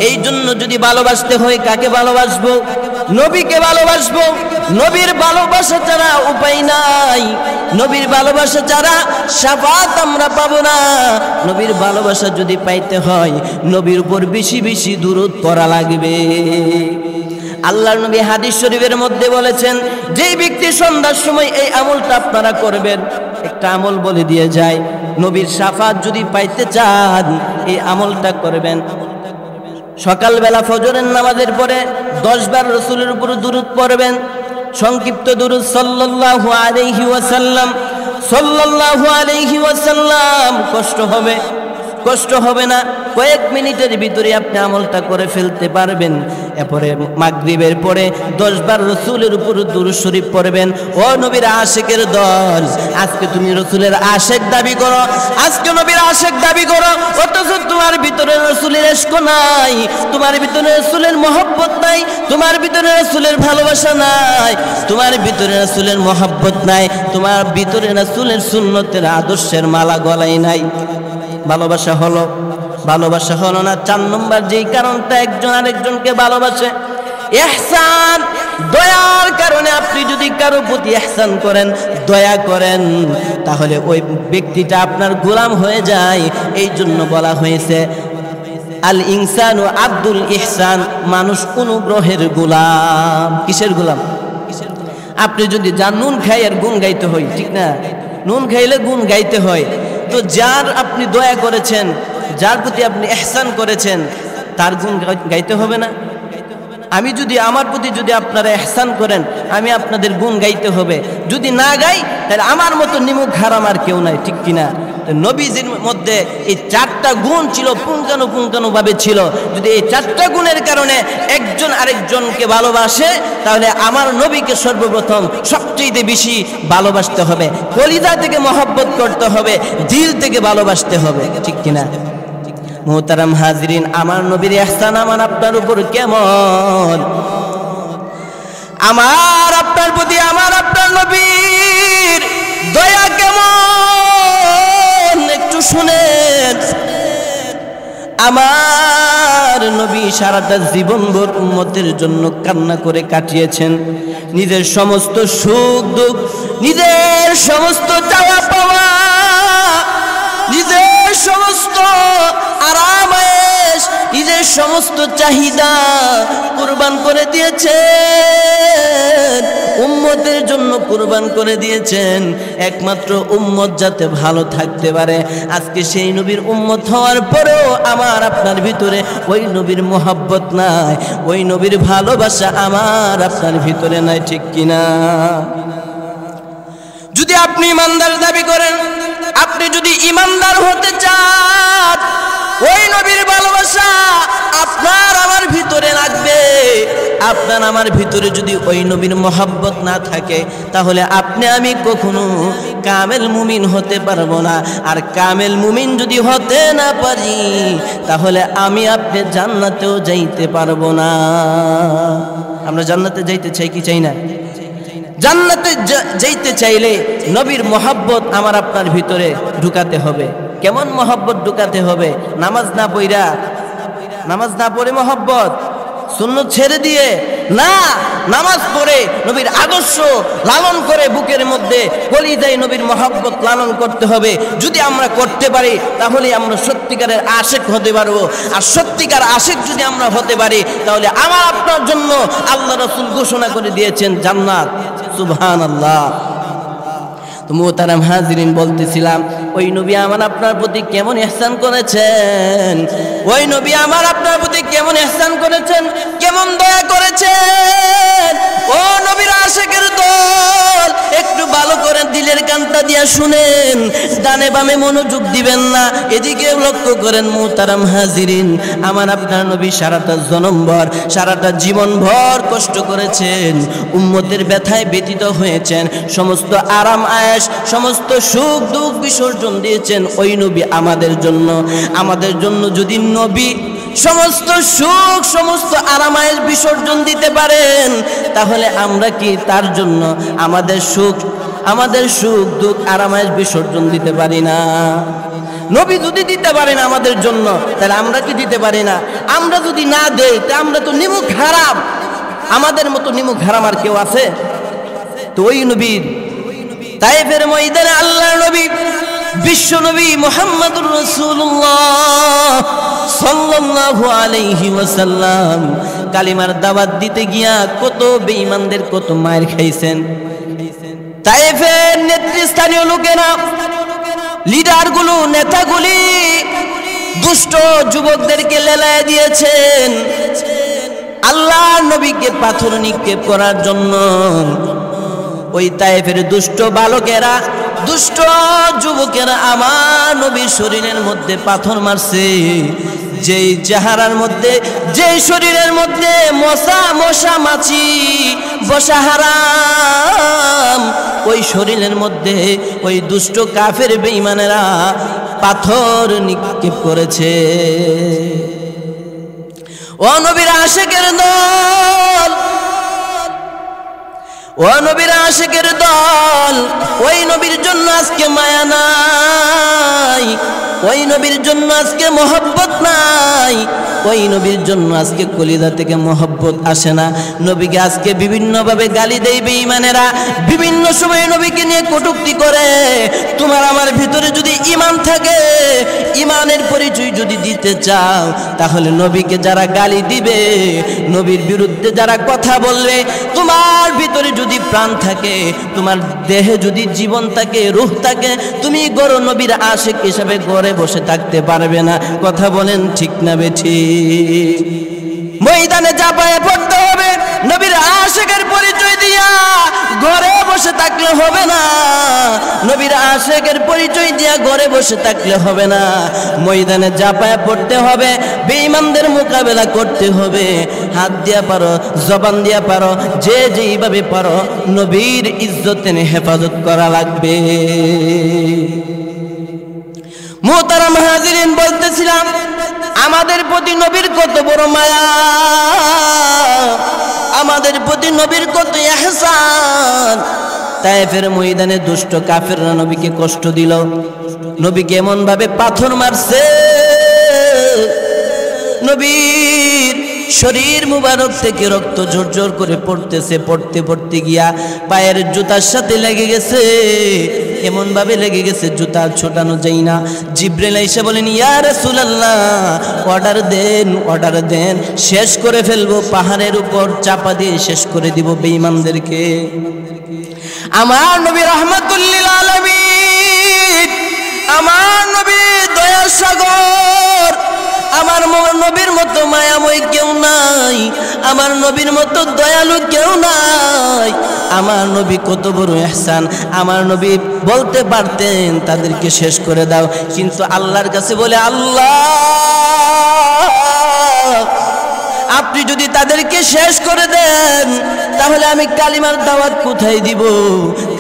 এই জন্য যদি ভালোবাসতে হয়, কাকে ভালোবাসবো? নবীকে ভালোবাসবো। নবীর ভালোবাসা ছাড়া উপায় নাই, নবীর ভালোবাসা ছাড়া শাফাত আমরা পাবো না। নবীর ভালোবাসা যদি পাইতে হয়, নবীর উপর বেশি বেশি দুরূদ পড়া লাগবে। আল্লাহর নবী হাদিস শরীফের মধ্যে বলেছেন, যেই ব্যক্তি সন্ধ্যার সময় এই আমলটা আপনারা করবেন, একটা আমল বলে দিয়ে যায়, নবীর শাফাত যদি পাইতে চান এই আমলটা করবেন। সকালবেলা ফজরের নামাজের পরে 10 বার রাসূলের উপর দুরূদ পড়বেন, সংক্ষিপ্ত দুরূদ সাল্লাল্লাহু আলাইহি ওয়াসাল্লাম, সাল্লাল্লাহু আলাইহি ওয়াসাল্লাম। কষ্ট হবে না, কয়েক মিনিটের ভিতরে আপনি আমলটা করে ফেলতে পারবেন। এরপরে মাগরিবের পরে 10 বার রাসূলের উপর দুরূদ শরীফ পড়বেন। ও নবীর আশিকের দল, আজকে তুমি রাসূলের আশিক দাবি করো, আজকে নবীর আশিক দাবি করো, অথচ তোমার ভিতরে রাসূলের ইশক নাই, তোমার ভিতরে রাসূলের মহব্বত নাই, তোমার ভিতরে রাসূলের ভালোবাসা নাই, তোমার ভিতরে রাসূলের মহব্বত নাই, তোমার ভিতরে রাসূলের সুন্নতের আদর্শের মালা গলায় নাই। ভালোবাসা হলো না। 4 নম্বর যেই কারণটা একজন আরেকজনকে ভালোবাসে, ইহসান, দয়ার কারণে। আপনি যদি কারো প্রতি ইহসান করেন, দয়া করেন, তাহলে ওই ব্যক্তিটা আপনার গোলাম হয়ে যায়। এই জন্য বলা হয়েছে আল ইনসানু আব্দুল ইহসান, মানুষ অনুগ্রহের গোলাম। কিসের গোলাম? আপনি যদি যার নুন খাই আর গুণ গাইতে হয়, ঠিক না? নুন খাইলে গুণ গাইতে হয়। তো যার আপনি দয়া করেছেন, যার প্রতি আপনি ইহসান করেছেন, তার গুণ গাইতে হবে না? আমি যদি আমার প্রতি যদি আপনারা ইহসান করেন, আমি আপনাদের গুণ গাইতে হবে। যদি না গাই, তাহলে আমার মতো নিমুখ হারাম আর কেউ নাই, ঠিক কিনা? নবীজির মধ্যে এই 4টা গুণ ছিল, পুঙ্খানুপুঙ্খানুভাবে ছিল। যদি এই 4টা গুণের কারণে একজন আরেকজনকে ভালোবাসে, তাহলে আমার নবীকে সর্বপ্রথম সবচেয়ে বেশি ভালোবাসতে হবে, কলিজা থেকে মহব্বত করতে হবে, দিল থেকে ভালোবাসতে হবে, ঠিক কিনা? মুহতারাম হাজিরিন, আমার নবীর ইহসান আমার আপনার উপর কেমন? আমার আপনার প্রতি আমার আপনার নবীর দয়া কেমন একটু শুনেন। আমার নবী সারাটা জীবনভর উম্মতের জন্য কান্না করে কাটিয়েছেন। নিজের সমস্ত সুখ দুঃখ, নিজের সমস্ত চাওয়া পাওয়া, নিজের সমস্ত আরাম আয়েশ, নিজের সমস্ত চাহিদা কুরবান করে দিয়েছেন, উম্মতের জন্য কুরবান করে দিয়েছেন, একমাত্র উম্মত যাতে ভালো থাকতে পারে। আজকে সেই নবীর উম্মত হওয়ার পরেও আমার আপনার ভিতরে ওই নবীর মোহাব্বত নাই, ওই নবীর ভালোবাসা আমার আপনার ভিতরে নাই, ঠিক কিনা? যদি আপনি ইমানদার দাবি করেন, আপনি যদি ইমানদার হতে চান, ওই নবীর ভালোবাসা আপনার আমার ভিতরে লাগবে। আপনার আমার ভিতরে যদি ওই নবীর মহব্বত না থাকে, তাহলে আপনি আমি কখনো কামেল মুমিন হতে পারবো না। আর কামেল মুমিন যদি হতে না পারি, তাহলে আমি আপনি জান্নাতেও যাইতে পারবো না। আমরা জান্নাতে যাইতে চাই কি চাই না? জান্নাতে যাইতে চাইলে নবীর মহব্বত আমার আপনার ভিতরে ঢুকাতে হবে। কেমন মহব্বত ঢুকাতে হবে? নামাজ না পড়ে মহব্বত, সুন্নত ছেড়ে দিয়ে না, নামাজ পড়ে নবীর আদর্শ লালন করে বুকের মধ্যে কলিজায় নবীর মহব্বত লালন করতে হবে। যদি আমরা করতে পারি, তাহলে আমরা সত্যিকারের আশিক হতে পারবো। আর সত্যিকার আশিক যদি আমরা হতে পারি, তাহলে আমার আপনার জন্য আল্লাহ রাসূল ঘোষণা করে দিয়েছেন জান্নাত। সুবহানাল্লাহ। তো মুহতারাম হাজিরিন, বলতেছিলাম ওই নবী আমার আপনার প্রতি কেমন ইহসান করেছেন, ওই নবী আমার আপনার প্রতি কেমন ইহসান করেছেন, কেমন দয়া করেছেন। ও নবীর আশিকের দল, একটু ভালো করে দিলের কানটা দিয়া শুনেন, ডানে বামে মনোযোগ দিবেন না, এদিকে লক্ষ্য করেন। মুহতারাম হাজিরিন, আমার আপনার নবী সারাটা জনমভর, সারাটা জীবনভর কষ্ট করেছেন, উম্মতের ব্যথায় ব্যতীত হয়েছেন, সমস্ত আরাম আয়েশ, সমস্ত সুখ দুঃখ বিসর্জন দিয়েছেন ওই নবী আমাদের জন্য। আমাদের জন্য যদি নবী সমস্ত সুখ সমস্ত আরাম আয়েশ বিসর্জন দিতে পারেন, তাহলে আমরা কি তার জন্য আমাদের সুখ দুঃখ আরাম আয়েশ বিসর্জন দিতে পারি না? নবী যদি দিতে পারেন আমাদের জন্য, তাহলে আমরা কি দিতে পারি না? আমরা যদি না দেই, তা আমরা তো নিমুখ হারাম। আমাদের মতো নিমুখ হারাম আর কেউ আছে? তো ওই নবীর তায়েফের ময়দানে আল্লাহর নবী বিশ্ব নবী মুহাম্মদুর রাসূলুল্লাহ সাল্লাল্লাহু আলাইহি ওয়াসাল্লাম কালিমার দাওয়াত দিতে গিয়া কত বেঈমানদের কত মার খাইছেন। তায়েফের নেতৃস্থানীয় লোকেরা, লিডারগুলো, নেতাগুলি দুষ্ট যুবকদেরকে লেলায় দিয়েছেন আল্লাহর নবীকে পাথর নিক্ষেপ করার জন্য। ওই তায়েফের দুষ্ট বালকেরা, দুষ্ট যুবকেরা আমার নবীর শরীরের মধ্যে পাথর মারছে। যেই চেহারার মধ্যে, যেই শরীরের মধ্যে মশা মাছি বসা হারাম, ওই শরীরের মধ্যে ওই দুষ্ট কাফের বেঈমানেরা পাথর নিক্ষেপ করেছে। ও নবীর আশিকের দল, ও নবীর আশিকের দল, ওই নবীর জন্য আজকে মায়া নাই, ওই নবীর জন্য আজকে মহব্বত নাই, ওই নবীর জন্য আজকে কলিজা থেকে মহব্বত আসে না। নবীকে আজকে বিভিন্নভাবে গালি দেয় বেঈমানেরা, বিভিন্ন সময় নবীকে নিয়ে কটূক্তি করে। তোমার আমার ভিতরে যদি ঈমান থাকে, ঈমানের পরিচয় যদি দিতে চাও, তাহলে নবীকে যারা গালি দিবে, নবীর বিরুদ্ধে যারা কথা বলবে, তোমার ভিতরে যদি প্রাণ থাকে, তোমার দেহে যদি জীবন থাকে, রূহ থাকে, তুমি গরু নবীর আশিক হিসাবে ঘরে বসে থাকতে পারবে না। কথা বলেন ঠিক না বেঠিক? ময়দানে চাপায়ে পড়তে হবে, নবীর আশিকের পরিচয় দিয়া ঘরে বসে থাকলে হবে না। নবীর আশিকের পরিচয় দিয়া ঘরে বসে থাকলে হবে না। ময়দানে চাপায়ে পড়তে হবে, বেঈমানদের মোকাবেলা করতে হবে। হাত দিয়া পারো, জবান দিয়া পারো, যে যেইভাবে পারো, নবীর ইজ্জতের হেফাজত করা লাগবে। মুহতারাম হাজিরিন, বলতেছিলাম আমাদের প্রতি নবীর কত বড় মায়া, আমাদের প্রতি নবীর কত ইহসান। তায়েফের ময়দানে দুষ্ট কাফেররা নবীকে কষ্ট দিল, নবীকে এমন ভাবে পাথর মারছে, নবীর শরীর মুবারক থেকে রক্ত ঝরঝর করে পড়তেছে। পড়তে পড়তে গিয়া পায়ের জুতার সাথে লেগে গেছে, এমন ভাবে লেগে গেছে জুতা ছোটানো যায় না। জিবরাইল এসে বলেন, ইয়া রাসূলুল্লাহ, অর্ডার দেন, অর্ডার দেন, শেষ করে ফেলবো, পাহাড়ের উপর চাপা দিয়ে শেষ করে দিব বেঈমানদেরকে। আমার নবী রাহমাতুল লিল আলামিন, আমার নবী দয়ার সাগর, আমার নবীর মতো মায়াময় কেউ নাই, আমার নবীর মতো দয়ালু কেউ নাই। আমার নবী কত বড় ইহসান। আমার নবী বলতে পারতেন তাদেরকে শেষ করে দাও, কিন্তু আল্লাহর কাছে বলে, আল্লাহ আপনি যদি তাদেরকে শেষ করে দেন তাহলে আমি কালিমার দাওয়াত কোথায় দিব?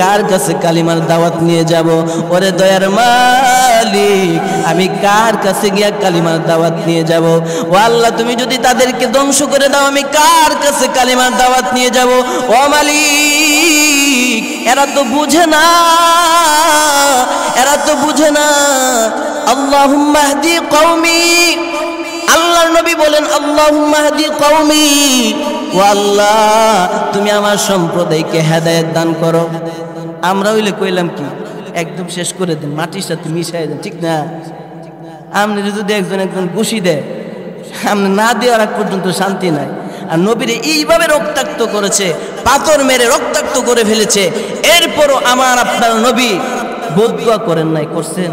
কার কাছে কালিমার দাওয়াত নিয়ে যাব? ওরে দয়ার মালিক, আমি কার কাছে গিয়া কালিমার দাওয়াত নিয়ে যাব? ও আল্লাহ, তুমি যদি তাদেরকে ধ্বংস করে দাও আমি কার কাছে কালিমার দাওয়াত নিয়ে যাব? ও মালিক, এরা তো বুঝে না, এরা তো বুঝে না। আল্লাহুম্মা হদি কওমি, আল্লাহর নবী বলেন আল্লাহুম্মা হদি কওমি, ও আল্লাহ তুমি আমার সম্প্রদায়কে হেদায়েত দান করো। আমরা হইলে কইলাম কি, একদম শেষ করে দেন, মাটির সাথে মিশাই দেন, ঠিক না? আপনি যদি একজন ঘুষি দেয়, আপনি না দেওয়ার আগ পর্যন্ত শান্তি নাই। আর নবীরে এইভাবে রক্তাক্ত করেছে, পাথর মেরে রক্তাক্ত করে ফেলেছে, এরপরও আমার আপনার নবী বদদুয়া করেন নাই, করছেন?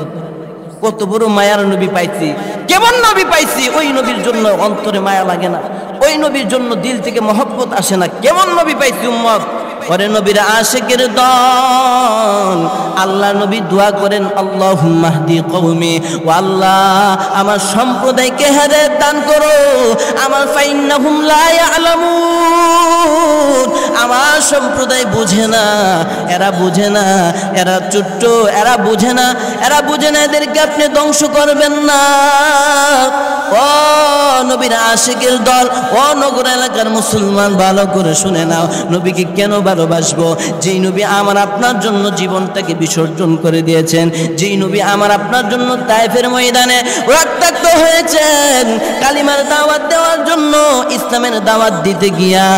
কত বড় মায়ার নবী পাইছি, কেমন নবী পাইছি, ওই নবীর জন্য অন্তরে মায়া লাগে না, ওই নবীর জন্য দিল থেকে মহব্বত আসে না, কেমন নবী পাইছি উম্মত। ওরে নবীর আশিকের দল, আল্লাহ নবী দোয়া করেন আল্লাহুম্মা হদি কওমি, ও আল্লাহ আমার সম্প্রদায়কে হেদায়েত দান করো। আমার ফাইন্নাহুম লা ইয়ালামুন, আমার সম্প্রদায় বুঝে না, এরা বুঝে না, এরা ছোট্ট, এরা বুঝে না, এরা বুঝে না, এদেরকে আপনি ধ্বংস করবেন না। ও নবীর আশিকের দল, ও নগর এলাকার মুসলমান, ভালো করে শুনে নাও, নবীকে কেন ভালোবাসবো? যেই নবী আমার আপনার জন্য জীবনটাকে বিসর্জন করে দিয়েছেন, যেই নবী আমার আপনার জন্য তায়েফের ময়দানে রক্তাক্ত হয়েছেন কালিমার দাওয়াত দেওয়ার জন্য, ইসলামের দাওয়াত দিতে গিয়া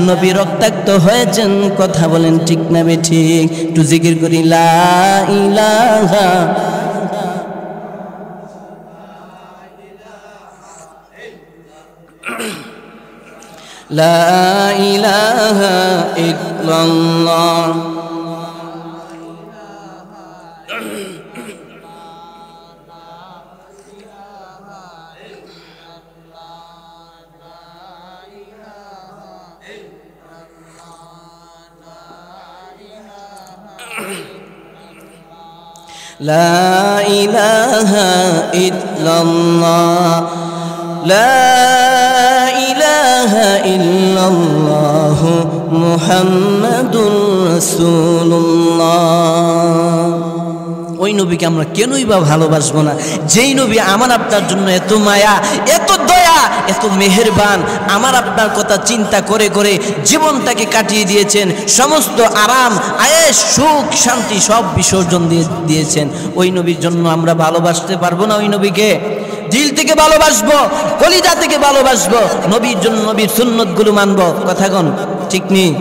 নবী রক্তাক্ত হয়েছেন। কথা বলেন ঠিক না বেঠিক? একটু জিকির করি লা ইলাহা লা ইলাহা ইল্লাল্লাহ। লা ইলাহা ইল্লাল্লাহ, লা ইলাহা ইল্লাল্লাহ মুহাম্মাদুর রাসূলুল্লাহ। ওই নবীকে আমরা কেনই বা ভালোবাসবো না, যেই নবী আমার আপনার জন্য এত মায়া, এত দয়া, এত মেহেরবান, আমার আপনার কথা চিন্তা করে করে জীবনটাকে কাটিয়ে দিয়েছেন, সমস্ত আরাম আয়েশ সুখ শান্তি সব বিসর্জন দিয়েছেন। ওই নবীর জন্য আমরা ভালোবাসতে পারবো না? ওই নবীকে দিল থেকে ভালোবাসবো, কলিজা থেকে ভালোবাসবো, নবীর জন্য নবীর সুন্নতগুলো মানবো। কথা কোন ঠিক নেই?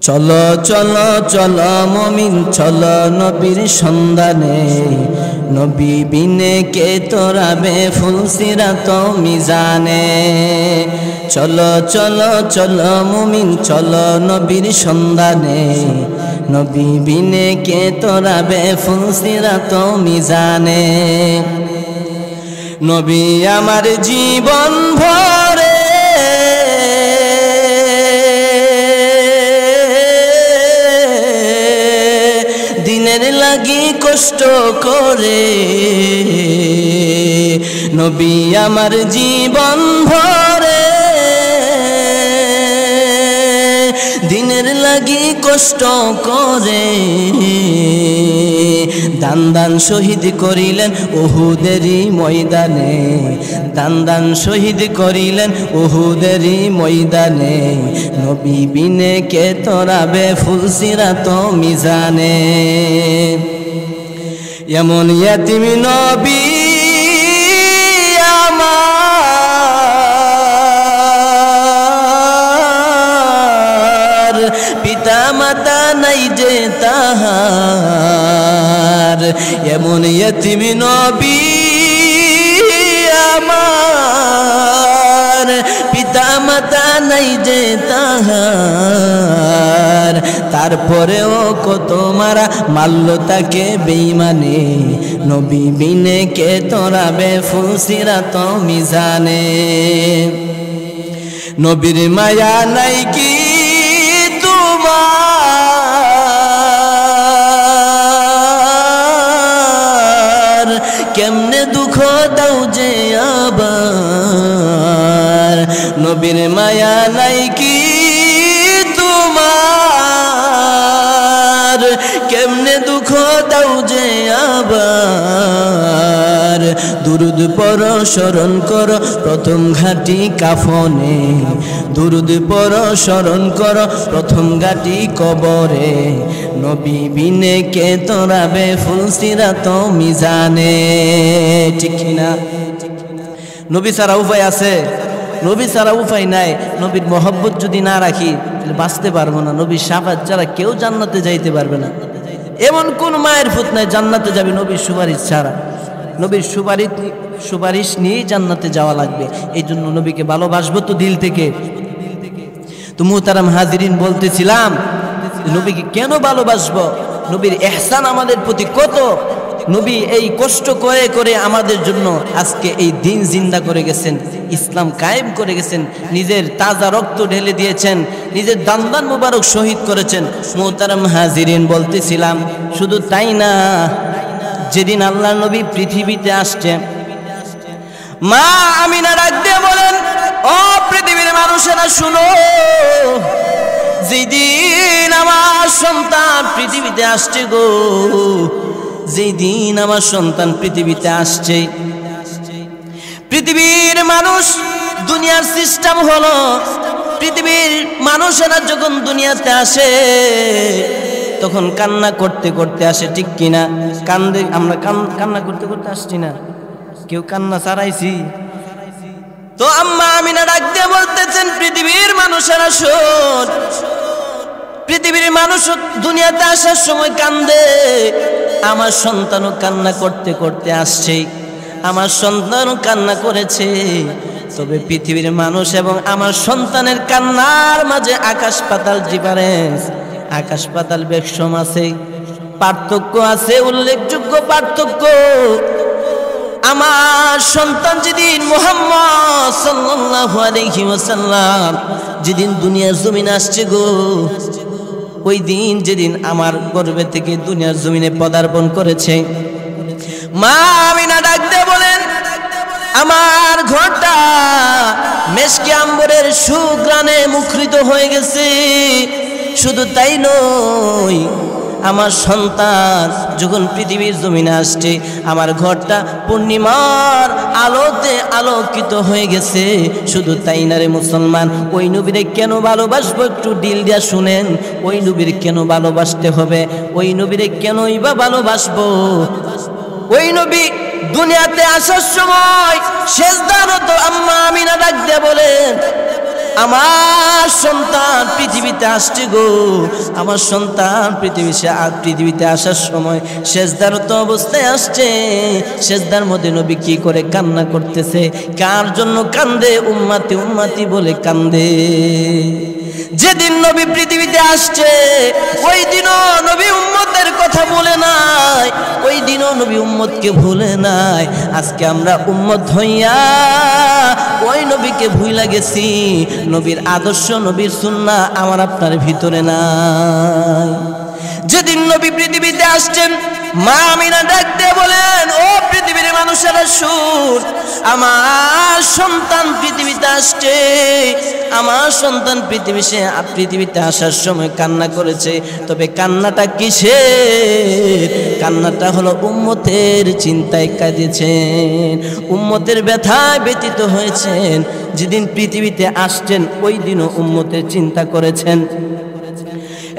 চলো চলো চলো মুমিন চলো নবীর সন্ধানে, নবী বিনে কে তোরাবে ফুলসিরাত মিজানে। চলো চলো চলো মুমিন চলো নবীর সন্ধানে, নবী বিনে কে তোরাবে ফুলসিরাত মিজানে। নবী আমার জীবন ভরে দিনের লাগি কষ্ট করে, নবী আমার জীবন ভরে দিনের লাগি কষ্ট করে, দান দান শহীদ করিলেন উহুদেরই ময়দানে, দান দান শহীদ করিলেন উহুদেরই ময়দানে। নবী বিনে কে তোরাবে ফুলসিরাত মিজানে। এমন ইয়াতিম নবী আমার, পিতা মাতা নাই যে তাহার। এমন ইয়াতিম নবী আমার, পিতা মাতা নাই যে তাহার। তারপরেও কত মারা মারল তাকে বেঈমানে, নবী বিনে কে তোরাবে ফুলসিরাত মিজানে। নবীর মায়া নাই কি তোমার, কেমনে দুঃখ দাও যে আবার। নবীর মায়া নাই কি তোমার, কেমনে দুঃখ দাও যে আবার। দুরুদ পড়ো স্মরণ করো প্রথম ঘাটি কাফনে, দুরুদ পড়ো স্মরণ করো প্রথম ঘাটি কবরে। নবী বিনে কে তোরাবে ফুলসিরাত মিজানে, ঠিক কিনা? নবী ছাড়া উপায় আছে? নবী ছাড়া উপায় নাই। নবীর মহব্বত যদি না রাখি তাহলে বাঁচতে পারবো না। নবীর শাফাত ছাড়া কেউ জান্নাতে যাইতে পারবে না। এমন কোন মায়ের ফুত নাই জান্নাতে যাবে নবীর সুপারিশ ছাড়া। নবীর সুপারিশ নিয়েই জান্নাতে যাওয়া লাগবে। এই জন্য নবীকে ভালোবাসবো তো দিল থেকে। তো মুহতারাম হাজিরিন, বলতেছিলাম নবীকে কেন ভালোবাসবো, নবীর ইহসান আমাদের প্রতি কত। নবী এই কষ্ট করে করে আমাদের জন্য আজকে এই দিন জিন্দা করে গেছেন, ইসলাম কায়েম করে গেছেন, নিজের তাজা রক্ত ঢেলে দিয়েছেন, নিজের দান্দান মুবারক শহীদ করেছেন। মুহতারাম হাজিরিন, বলতেছিলাম শুধু তাই না, যেদিন আল্লাহর নবী পৃথিবীতে আসছে, মা আমিনা ডাক দিয়ে বলেন, ও পৃথিবীর মানুষেরা শুনো, যেদিন আমার সন্তান পৃথিবীতে আসছে গো, যেদিন আমার সন্তান পৃথিবীতে আসছে, পৃথিবীর মানুষ, দুনিয়ার সিস্টেম হলো পৃথিবীর মানুষেরা যখন দুনিয়াতে আসে তখন কান্না করতে করতে আসে, ঠিক কিনা? কান্দে, আমরা কান্না করতে করতে আসছি না, কেউ কান্না ছাড়াইছি? তো আম্মা আমিনা ডাক দিয়ে বলতেছেন, পৃথিবীর মানুষেরা শোন, পৃথিবীর মানুষ দুনিয়াতে আসার সময় কান্দে, আমার সন্তানও কান্না করতে করতে আসছে, আমার সন্তানও কান্না করেছে। তবে পৃথিবীর মানুষ এবং আমার সন্তানের কান্নার মাঝে আকাশ পাতাল ডিফারেন্স, আকাশ পাতাল বেশম আছে, পার্থক্য আছে, উল্লেখযোগ্য পার্থক্য। আমার সন্তান যেদিন মুহাম্মদ সাল্লাল্লাহু আলাইহি ওয়াসাল্লাম যেদিন দুনিয়ার জমিনে আসছে গো, ওই দিন যেদিন আমার গর্ভে থেকে দুনিয়ার জমিনে পদার্পণ করেছে, মা আমিনা ডাক দিয়ে বলেন, আমার ঘরটা মেশকে আম্বরের সুঘ্রাণে মুখরিত হয়ে গেছে। শুধু তাই নয়, আমার সন্তান যখন পৃথিবীর জমিনে আসছে, আমার ঘরটা পূর্ণিমার আলোতে আলোকিত হয়ে গেছে। শুধু তাই না রে মুসলমান, ওই নবীরে কেন ভালোবাসবো একটু দিল দিয়া শুনেন। ওই নবীর কেন ভালোবাসতে হবে, ওই নবীরে কেনই বা ভালোবাসবো? ওই নবী দুনিয়াতে আসার সময় সেজদারত আম্মা আমিনা ডাক দিয়ে বলেন, আমার সন্তান পৃথিবীতে আসছে গো, আমার সন্তান পৃথিবীতে আসার সময় সেজদারত অবস্থায় আসছে। সেজদার মধ্যে নবী কি করে কান্না করতেছে, কার জন্য কান্দে? উম্মতি উম্মতি বলে কান্দে। যেদিন নবী পৃথিবীতে আসছে ওই দিনও নবী উম্মতের কথা বলে নাই, ওই দিনও নবী উম্মতকে ভুলে নাই। আজকে আমরা উম্মত হইয়া ওই নবীকে ভুইলা গেছি। নবীর আদর্শ, নবীর সুন্নাহ আমার আপনার ভিতরে নাই। যেদিন নবী পৃথিবীতে আসছেন, মা আমিনা ডাক দিয়ে বলেন, ও পৃথিবীর মানুষেরা শুন, আমার সন্তান পৃথিবীতে আসছে, আমার সন্তান পৃথিবীতে আসার সময় কান্না করেছে। তবে কান্নাটা কিসের? কান্নাটা হলো উম্মতের চিন্তায় কাঁদেছেন, উম্মতের ব্যথায় ব্যতীত হয়েছেন। যেদিন পৃথিবীতে আসছেন ওই দিনও উম্মতের চিন্তা করেছেন।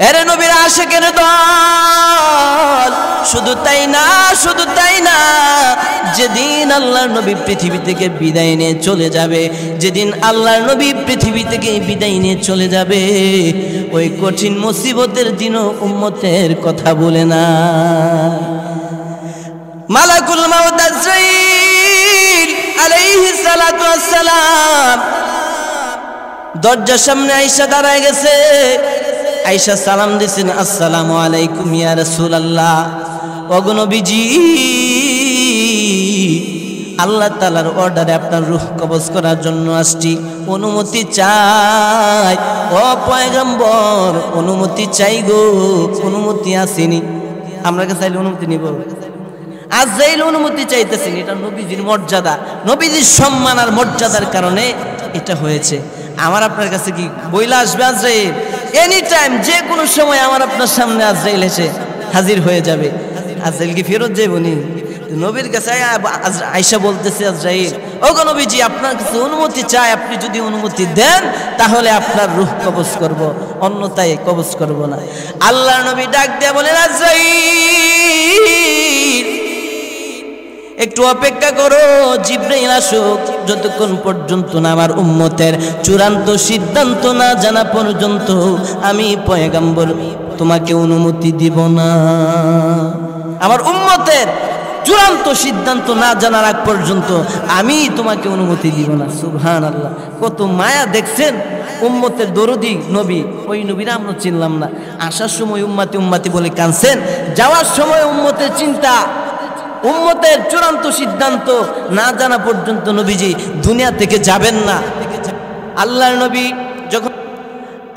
এরে নবীর আশিকের দল, শুধু তাই না, শুধু তাই না, যেদিন আল্লাহর নবী পৃথিবী থেকে বিদায় নিয়ে চলে যাবে, যেদিন আল্লাহর নবী পৃথিবী থেকে বিদায় নিয়ে চলে যাবে, ওই কঠিন মুসিবতের দিনও উম্মতের কথা বলে না। মালাকুল মাউত আজরাইল আলাইহিস সালাতু ওয়াস সালাম দরজার সামনে আয়েশা দাঁড়ায় গেছে। আয়েশা সালাম দিছেন, আসসালামু আলাইকুম ইয়া রাসূলুল্লাহ। ওগো নবীজি, আল্লাহ তাআলার অর্ডারে আপনার রূহ কবজ করার জন্য আসছি, অনুমতি চাই। ও পয়গম্বর, অনুমতি চাই গো, অনুমতি আসেনি। আমরা কাছে চাইলে অনুমতি নিব? আজরাইল অনুমতি চাইতেছেন। এটা নবীজির মর্যাদা, নবীজির সম্মান আর মর্যাদার কারণে এটা হয়েছে। আমার আপনার কাছে কি বইলা আসবে আজরাইল? এনি টাইম, যে কোনো সময় আমার আপনার সামনে আজরাইল এসে হাজির হয়ে যাবে। আজরাইল কি ফেরত যাইবনি? নবীর কাছে আয়েশা বলতেছে, আজরাইল, ওগো নবীজি, আপনার কাছে অনুমতি চাই, আপনি যদি অনুমতি দেন তাহলে আপনার রূহ কবজ করব, অন্যথায় কবজ করব না। আল্লাহর নবী ডাক দিয়ে বলেন, আজরাইল একটু অপেক্ষা করো, জিবরাইল আসুক, যতক্ষণ পর্যন্ত না আমার উম্মতের চূড়ান্ত সিদ্ধান্ত না জানা পর্যন্ত আমি পয়গম্বর তোমাকে অনুমতি দিব না। আমার উম্মতের চূড়ান্ত সিদ্ধান্ত না জানার আগ পর্যন্ত আমি তোমাকে অনুমতি দিব না। সুবহানাল্লাহ, কত মায়া দেখছেন উম্মতের দরদি নবী। ওই নবীরা আমরা চিনলাম না। আসার সময় উম্মতি উম্মতি বলে কাঁদছেন, যাওয়ার সময় উম্মতের চিন্তা, উম্মতের চূড়ান্ত সিদ্ধান্ত না জানা পর্যন্ত নবীজি দুনিয়া থেকে যাবেন না। আল্লাহর নবী যখন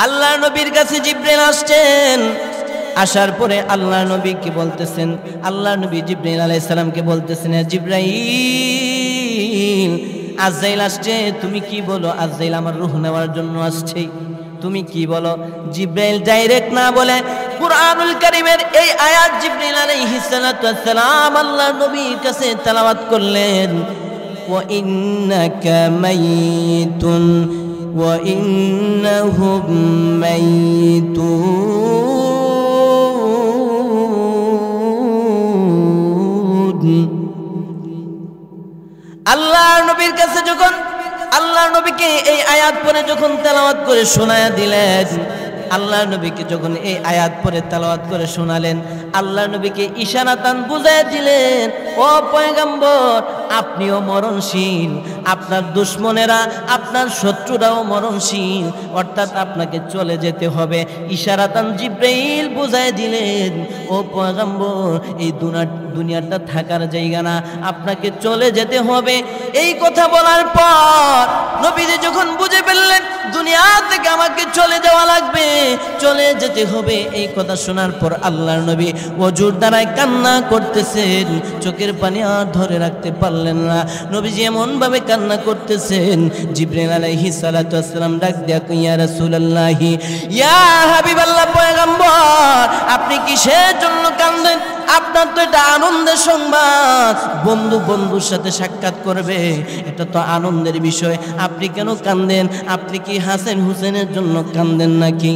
আল্লাহর নবীর কাছে জিবরাইল আসছেন, আসার পরে আল্লাহর নবী কি বলতেছেন? আল্লাহর নবী জিবরাইল আলাইহিস সালামকে বলতেছেন, জিবরাইল, আজরাইল আসছে, তুমি কি বলো? আজরাইল আমার রূহ নেওয়ার জন্য আসছে, তুমি কি বলো? জিবরাইল ডাইরেক্ট না বলে কুরআনুল কারীমের এই আয়াত জিবরাইল আলাইহিস সালাতু ওয়াস সালাম আল্লাহর নবীর কাছে তেলাওয়াত করলেন, ওয়া ইন্নাকা মাইতুন ওয়া ইন্নাহুম মাইতুন। আল্লাহর নবীর কাছে যখন আল্লাহর নবীকে এই আয়াত পড়ে যখন তেলাওয়াত করে শোনায়া দিলেন, আল্লাহর নবীকে যখন এই আয়াত পড়ে তেলাওয়াত করে শোনালেন, আল্লাহর নবীকে ইশারাতান বুঝায় দিলেন, ও পয়গম্বর, আপনিও মরণশীল, আপনার দুশমনেরা, আপনার শত্রুরাও মরণশীল, অর্থাৎ আপনাকে চলে যেতে হবে। ইশারাতান জিবরাইল বুঝায় দিলেন, ও পয়গম্বর, এই দুনিয়াটা থাকার জায়গা না, আপনাকে চলে যেতে হবে। এই কথা বলার পর নবীজি যখন বুঝে ফেললেন দুনিয়া থেকে আমাকে চলে যাওয়া লাগবে, চলে যেতে হবে, এই কথা শোনার পর আল্লাহর নবী ওযুর দ্বারায় কান্না করতেছেন, চোখের পানি আর ধরে রাখতে পারলেন না। নবীজি এমন ভাবে কান্না করতেছেন, জিবরাইল আলাইহিস সালাতু ওয়াস সালাম ডাক দিয়া কই, ইয়া রাসূলুল্লাহ, ইয়া হাবিবাল্লাহ, পয়গম্বর, আপনি কিসের জন্য কাঁদেন? আপনার তো এটা আনন্দের সংবাদ, বন্ধু বন্ধুর সাথে সাক্ষাৎ করবে, এটা তো আনন্দের বিষয়, আপনি কেন কাঁদেন? আপনি কি হাসান হুসেনের জন্য কাঁদেন নাকি?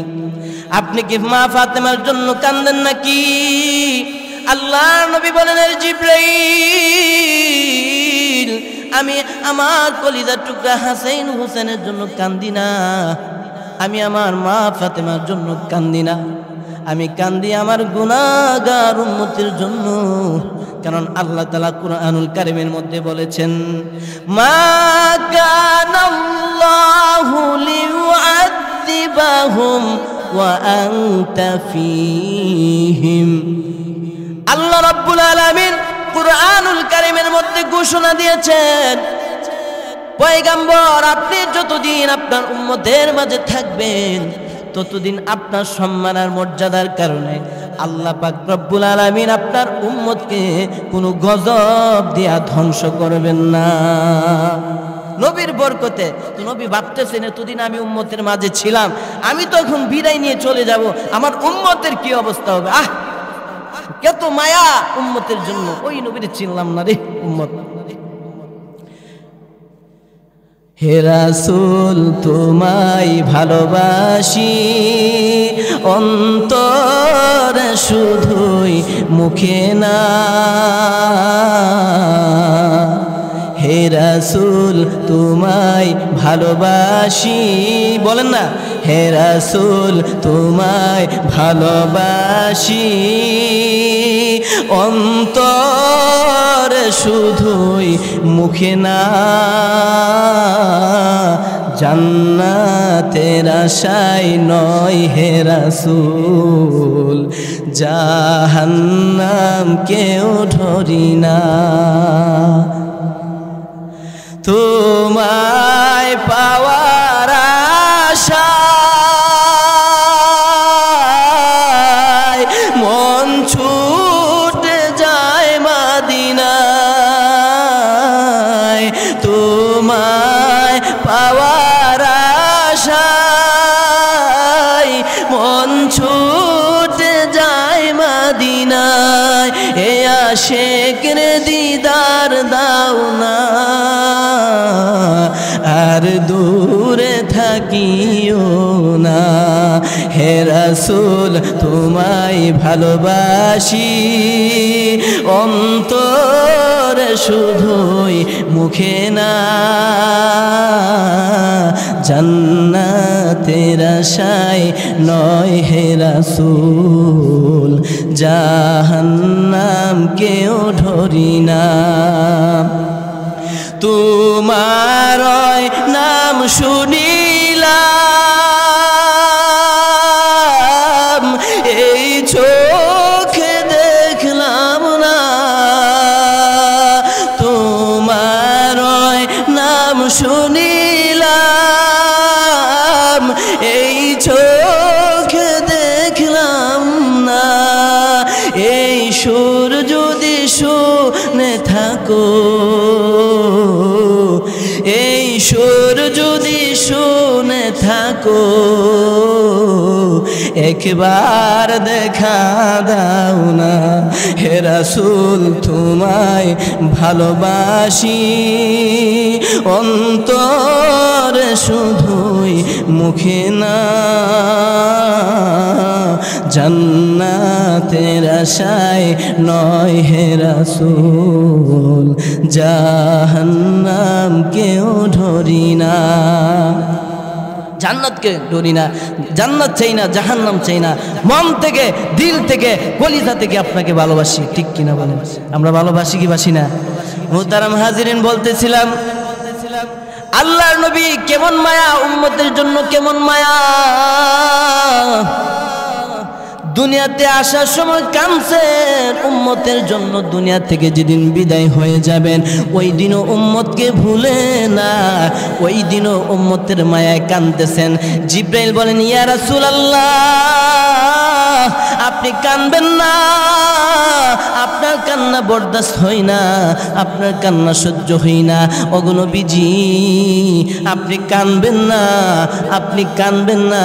আপনি কি মা ফাতেমার জন্য কাঁদেন নাকি? আল্লাহর নবী বলেন, জিবরাইল, আমি আমার কলিজার টুকরা হাসান হুসেনের জন্য কান্দি না, আমি আমার মা ফাতেমার জন্য কান্দি না, আমি কান্দি আমার গুনাহগার উম্মতের জন্য। কারণ আল্লাহ তাআলা কুরআনুল কারীমের মধ্যে বলেছেন, মা কানাল্লাহু লিউআযিবাহুম ওয়া আনতা ফীহিম। আল্লাহ রাব্বুল আলামিন কুরআনুল কারীমের মধ্যে ঘোষণা দিয়েছেন, পয়গম্বর, আপনি যতদিন আপনার উম্মতের মাঝে থাকবেন ততদিন আপনার সম্মান আর মর্যাদার কারণে আল্লাহ পাক রব্বুল আলামিন আপনার উম্মতকে কোনো গজব দিয়া ধ্বংস করবেন না। নবীর বরকতে তো নবী ভাবতেছেন, এতদিন আমি উম্মতের মাঝে ছিলাম, আমি তো এখন বিদায় নিয়ে চলে যাব, আমার উম্মতের কি অবস্থা হবে? কত মায়া উম্মতের জন্য। ওই নবীর চিনলাম না রে উম্মত। হে রাসূল, তোমায় ভালোবাসি অন্তরে, শুধুই মুখে না। হে রাসূল, তোমায় ভালোবাসি, বলেন না, হে রাসূল, তোমায় ভালোবাসি অন্তরে, শুধুই মুখে না। জান্নাতের আশায় নয় হে রাসূল, জাহান্নাম কেউ ধরি না। তোমায় পাওয়ার আশায় মন ছুটে যায় মাদিনায়, তোমায় পাওয়ার আশেকের দিদার দাও না, আর দূরে থাকিও না। হে রাসূল তোমায় ভালোবাসি, অন্তরে শুধুই মুখে না, জান্নাতের আশায় নয় হে রাসূল, জাহান্নাম কেউ ধরি না। তোমার নাম শুনিলাম, এই চোখে দেখলাম না। তোমার নাম শুনিলাম, এই চোখে দেখলাম না। এই সুর যদি শুনে থাকো, এই সুর যদি শুনে থাকো, একবার দেখা দাও না। হে রাসূল তোমায় ভালোবাসি, অন্তরে শুধুই মুখে না, জান্নাতের আশায় নয় হে রাসূল, জাহান্নাম কেউ ধরি না। জান্নাতকে ধরি না, জান্নাত চাই না, জাহান্নাম চাই না। মন থেকে, দিল থেকে, কলিজা থেকে আপনাকে ভালোবাসি, ঠিক কিনা বলেন? আমরা ভালোবাসি কি বাসি না? মুহতারাম হাজিরিন, বলতেছিলাম আল্লাহর নবী কেমন মায়া, উম্মতের জন্য কেমন মায়া। দুনিয়াতে আসার সময় কাঁদছেন উম্মতের জন্য, দুনিয়া থেকে যেদিন বিদায় হয়ে যাবেন ওই দিনও উম্মতকে ভুলে না, ওই দিনও উম্মতের মায়ায় কাঁদতেছেন। জিব্রাইল বলেন ইয়া রাসূলুল্লাহ আপনি কাঁদবেন না, আপনার কান্না বরদাস্ত হয় না, আপনার কান্না সহ্য হয় না। ওগো নবীজি আপনি কাঁদবেন না, আপনি কাঁদবেন না,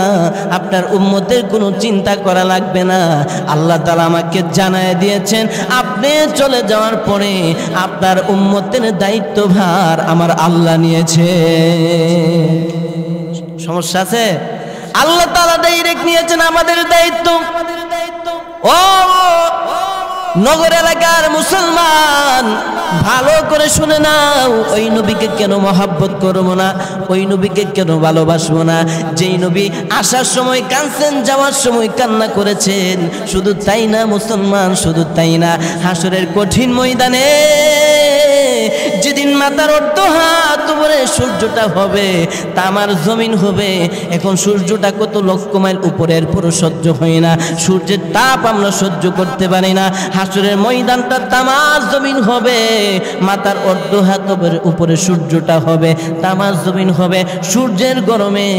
আপনার উম্মতের কোনো চিন্তা করা লাগবে না। আল্লাহ তাআলা আমাকে জানায় দিয়েছেন আপনি চলে যাওয়ার পরে আপনার উম্মতের দায়িত্বভার আমার আল্লাহ নিয়েছে। সমস্যা আছে? আল্লাহ তাআলা ডাইরেক্ট নিয়েছেন আমাদের দায়িত্ব। ও নগর এলাকার মুসলমান ভালো করে শুনে নাও, ওই নবীকে কেন মহাব্বত করবো না, ওই নবীকে কেন ভালোবাসবো না যেই নবী আসার সময় কাঁদছেন, যাওয়ার সময় কান্না করেছেন। শুধু তাই না মুসলমান, শুধু তাই না, হাসরের কঠিন ময়দানে যেদিন মাথার অর্ধ হাত উপরে সূর্যটা হবে, তামার জমিন হবে। এখন সূর্যটা কত লক্ষ মাইল উপরের পুরো সহ্য হয় না, সূর্যের তাপ আমরা সহ্য করতে পারি না। হাসরের ময়দানটা তামার জমিন হবে, মাথার অর্ধ হাত উপরে সূর্যটা হবে, তামার জমিন হবে। সূর্যের গরমে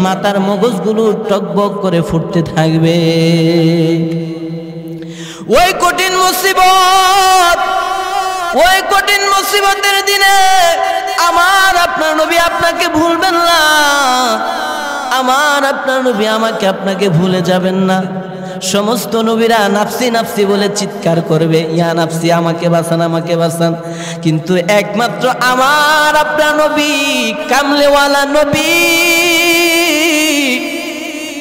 মাথার মগজগুলো টকবক করে ফুটতে থাকবে। ওই কঠিন মুসিবত, ওই কঠিন মুসিবতের দিনে আমার আপনার নবী আপনাকে ভুলবেন না, আমার আপনার নবী আমাকে আপনাকে ভুলে যাবেন না। সমস্ত নবীরা নাফসি নাফসি বলে চিৎকার করবে, ইয়া নাফসি আমাকে বাঁচান, আমাকে বাঁচান। কিন্তু একমাত্র আমার আপনার নবী, কামলেওয়ালা নবী,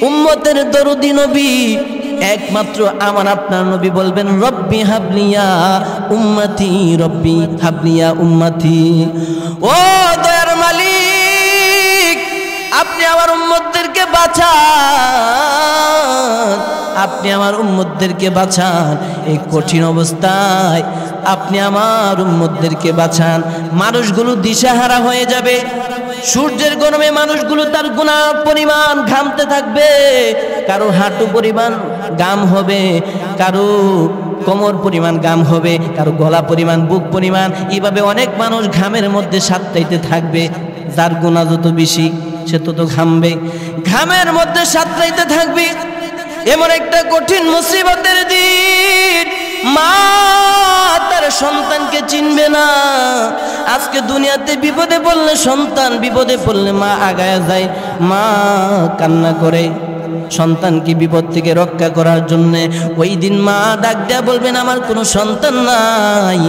উম্মতের দরদি নবী, একমাত্র আমার আপনার নবী বলবেন রব্বি হাবলিয়া উম্মতি, রব্বি হাবলিয়া উম্মতি। ও দয়ার মালিক আপনি আমার উম্মতদেরকে বাঁচান, আপনি আমার উম্মতদেরকে বাঁচান। এই কঠিন অবস্থায় আপনি আমার উম্মতদেরকে বাঁচান। মানুষগুলো দিশাহারা হয়ে যাবে, সূর্যের গরমে মানুষগুলো তার গুনাহ পরিমাণ ঘামতে থাকবে। কারো হাঁটু পরিমাণ গাম হবে, কারো কোমর পরিমাণ গাম হবে, কারো গলা পরিমাণ, বুক পরিমাণ, এইভাবে অনেক মানুষ ঘামের মধ্যে সাঁতরাইতে থাকবে। যার গুনাহ যত বেশি সে তত ঘামবে, ঘামের মধ্যে সাঁতরাইতে থাকবে। এমন একটা কঠিন মুসিবতের দিন, মা তার সন্তানকে চিনবে না। আজকে দুনিয়াতে বিপদে পড়লে সন্তান, বিপদে পড়লে মা আগায়া যায়, মা কান্না করে, সন্তানকে বিপদ থেকে রক্ষা করার জন্য। ওই দিন মা ডাক দেয়া বলবেন আমার কোনো সন্তান নাই,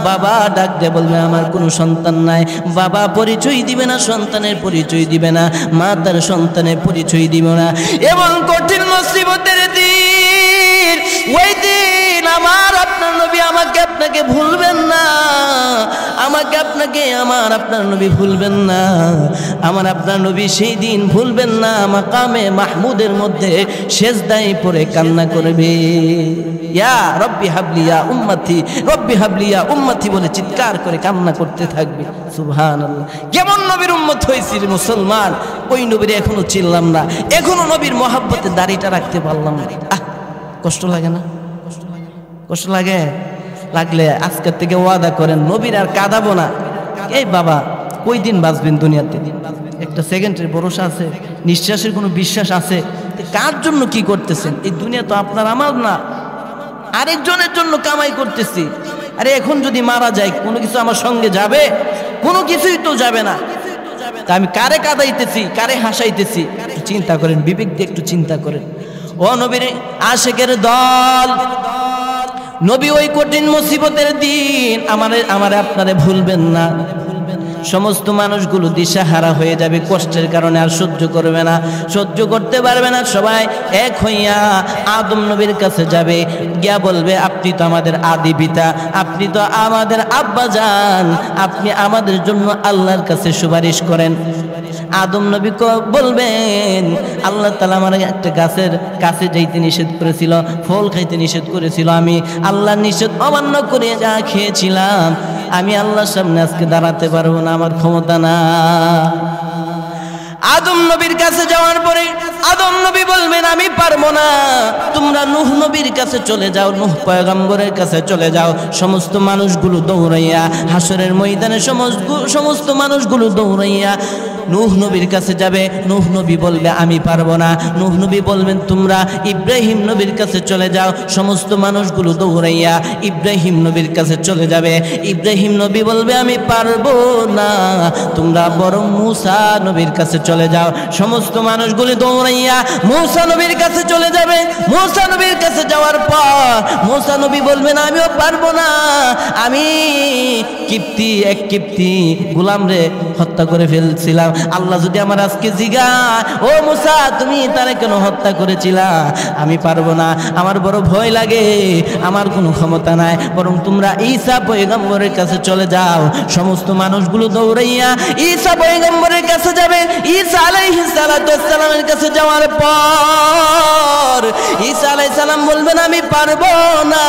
বাবা ডাক দেয়া বলবেন আমার কোনো সন্তান নাই। বাবা পরিচয় দিবে না, সন্তানের পরিচয় দিবে না, মা তার সন্তানের পরিচয় দিবে না। এমন কঠিন মুসিবতের দিন, ওই দিন আমার আপনার নবী আমাকে আপনাকে ভুলবেন না, আমাকে আপনাকে আমার আপনার নবী ভুলবেন না। আমার আপনার নবী সেই দিন ভুলবেন না, মাকামে মাহমুদের মধ্যে সেজদায় পড়ে কান্না করবে, ইয়া রব্বি হাবলি ইয়া উম্মতি, রব্বি হাবলি ইয়া উম্মতি বলে চিৎকার করে কান্না করতে থাকবে। সুবহানাল্লাহ, কেমন নবীর উম্মত হয়েছি মুসলমান, ওই নবীর এখনো চিনলাম না, এখনো নবীর মহাব্বতে দাড়িটা রাখতে পারলাম না। কষ্ট লাগে না? কষ্ট লাগে? লাগলে আজকের থেকে ওয়াদা করেন নবীর আর কাঁদাবো না। এই বাবা কই দিন বাঁচবেন দুনিয়াতে? একটা সেকেন্ডের ভরসা আছে? নিঃশ্বাসের কোনো বিশ্বাস আছে? কার জন্য কি করতেছেন? এই দুনিয়া তো আপনার আমার না, আরেকজনের জন্য কামাই করতেছি। আরে এখন যদি মারা যায় কোনো কিছু আমার সঙ্গে যাবে? কোনো কিছুই তো যাবে না। তা আমি কারে কাঁদাইতেছি, কারে হাসাইতেছি? একটু চিন্তা করেন, বিবেক দিয়ে একটু চিন্তা করেন। ও নবীর আশেকের দল, নবী ওই কঠিন মুসিবতের দিন আমারে আপনারে ভুলবেন না। সমস্ত মানুষগুলো দিশাহারা হয়ে যাবে, কষ্টের কারণে আর সহ্য করবে না, সহ্য করতে পারবে না। সবাই এক হইয়া আদম নবীর কাছে যাবে, গিয়া বলবে আপনি তো আমাদের আদি পিতা, আপনি তো আমাদের আব্বা জান, আপনি আমাদের জন্য আল্লাহর কাছে সুপারিশ করেন। আদম নবী বলবেন আল্লাহ তাআলা আমার একটা গাছের কাছে যাইতে নিষেধ করেছিল, ফল খাইতে নিষেধ করেছিল, আমি আল্লাহর নিষেধ অমান্য করে যা খেয়েছিলাম, আমি আল্লাহর সামনে আজকে দাঁড়াতে পারবো না, আমার ক্ষমতা না। আদম নবীর কাছে যাওয়ার পরে আদম নবী বলবেন আমি পারবো না, তোমরা নূহ নবীর কাছে চলে যাও, নূহ পয়গম্বরের কাছে চলে যাও। সমস্ত মানুষগুলো দৌড়াইয়া হাসরের ময়দানে সমস্ত মানুষগুলো দৌড়াইয়া নূহ নবীর কাছে যাবে। নূহ নবী বলবে আমি পারবো না। নূহ নবী বলবেন তোমরা ইব্রাহিম নবীর কাছে চলে যাও। সমস্ত মানুষগুলো দৌড়াইয়া ইব্রাহিম নবীর কাছে চলে যাবে। ইব্রাহিম নবী বলবে আমি পারবো না, তোমরা বরং মূসা নবীর কাছে চলে যাও। সমস্ত মানুষগুলো দৌড়াইয়া মূসা নবীর কাছে চলে যাবে। মূসা নবীর কাছে যাওয়ার পর মূসা নবী বলবেন আমিও পারবো না, আমি এক কিপ্তি গোলাম রে হত্যা করে ফেলছিলাম। আল্লাহ যদি আমার আজকে জিগা ও মূসা তুমি তারে কেন হত্যা করেছিলা, আমি পারবো না, আমার বড় ভয় লাগে, আমার কোনো ক্ষমতা নাই, বরং তোমরা ঈসা পয়গম্বরের কাছে চলে যাও। সমস্ত মানুষগুলো দৌড়াইয়া ঈসা পয়গম্বরের কাছে যাবে। ঈসা আলাইহিস সালামের কাছে যাওয়ার পর ঈসা আলাইহিস সালাম বলবেন আমি পারবো না,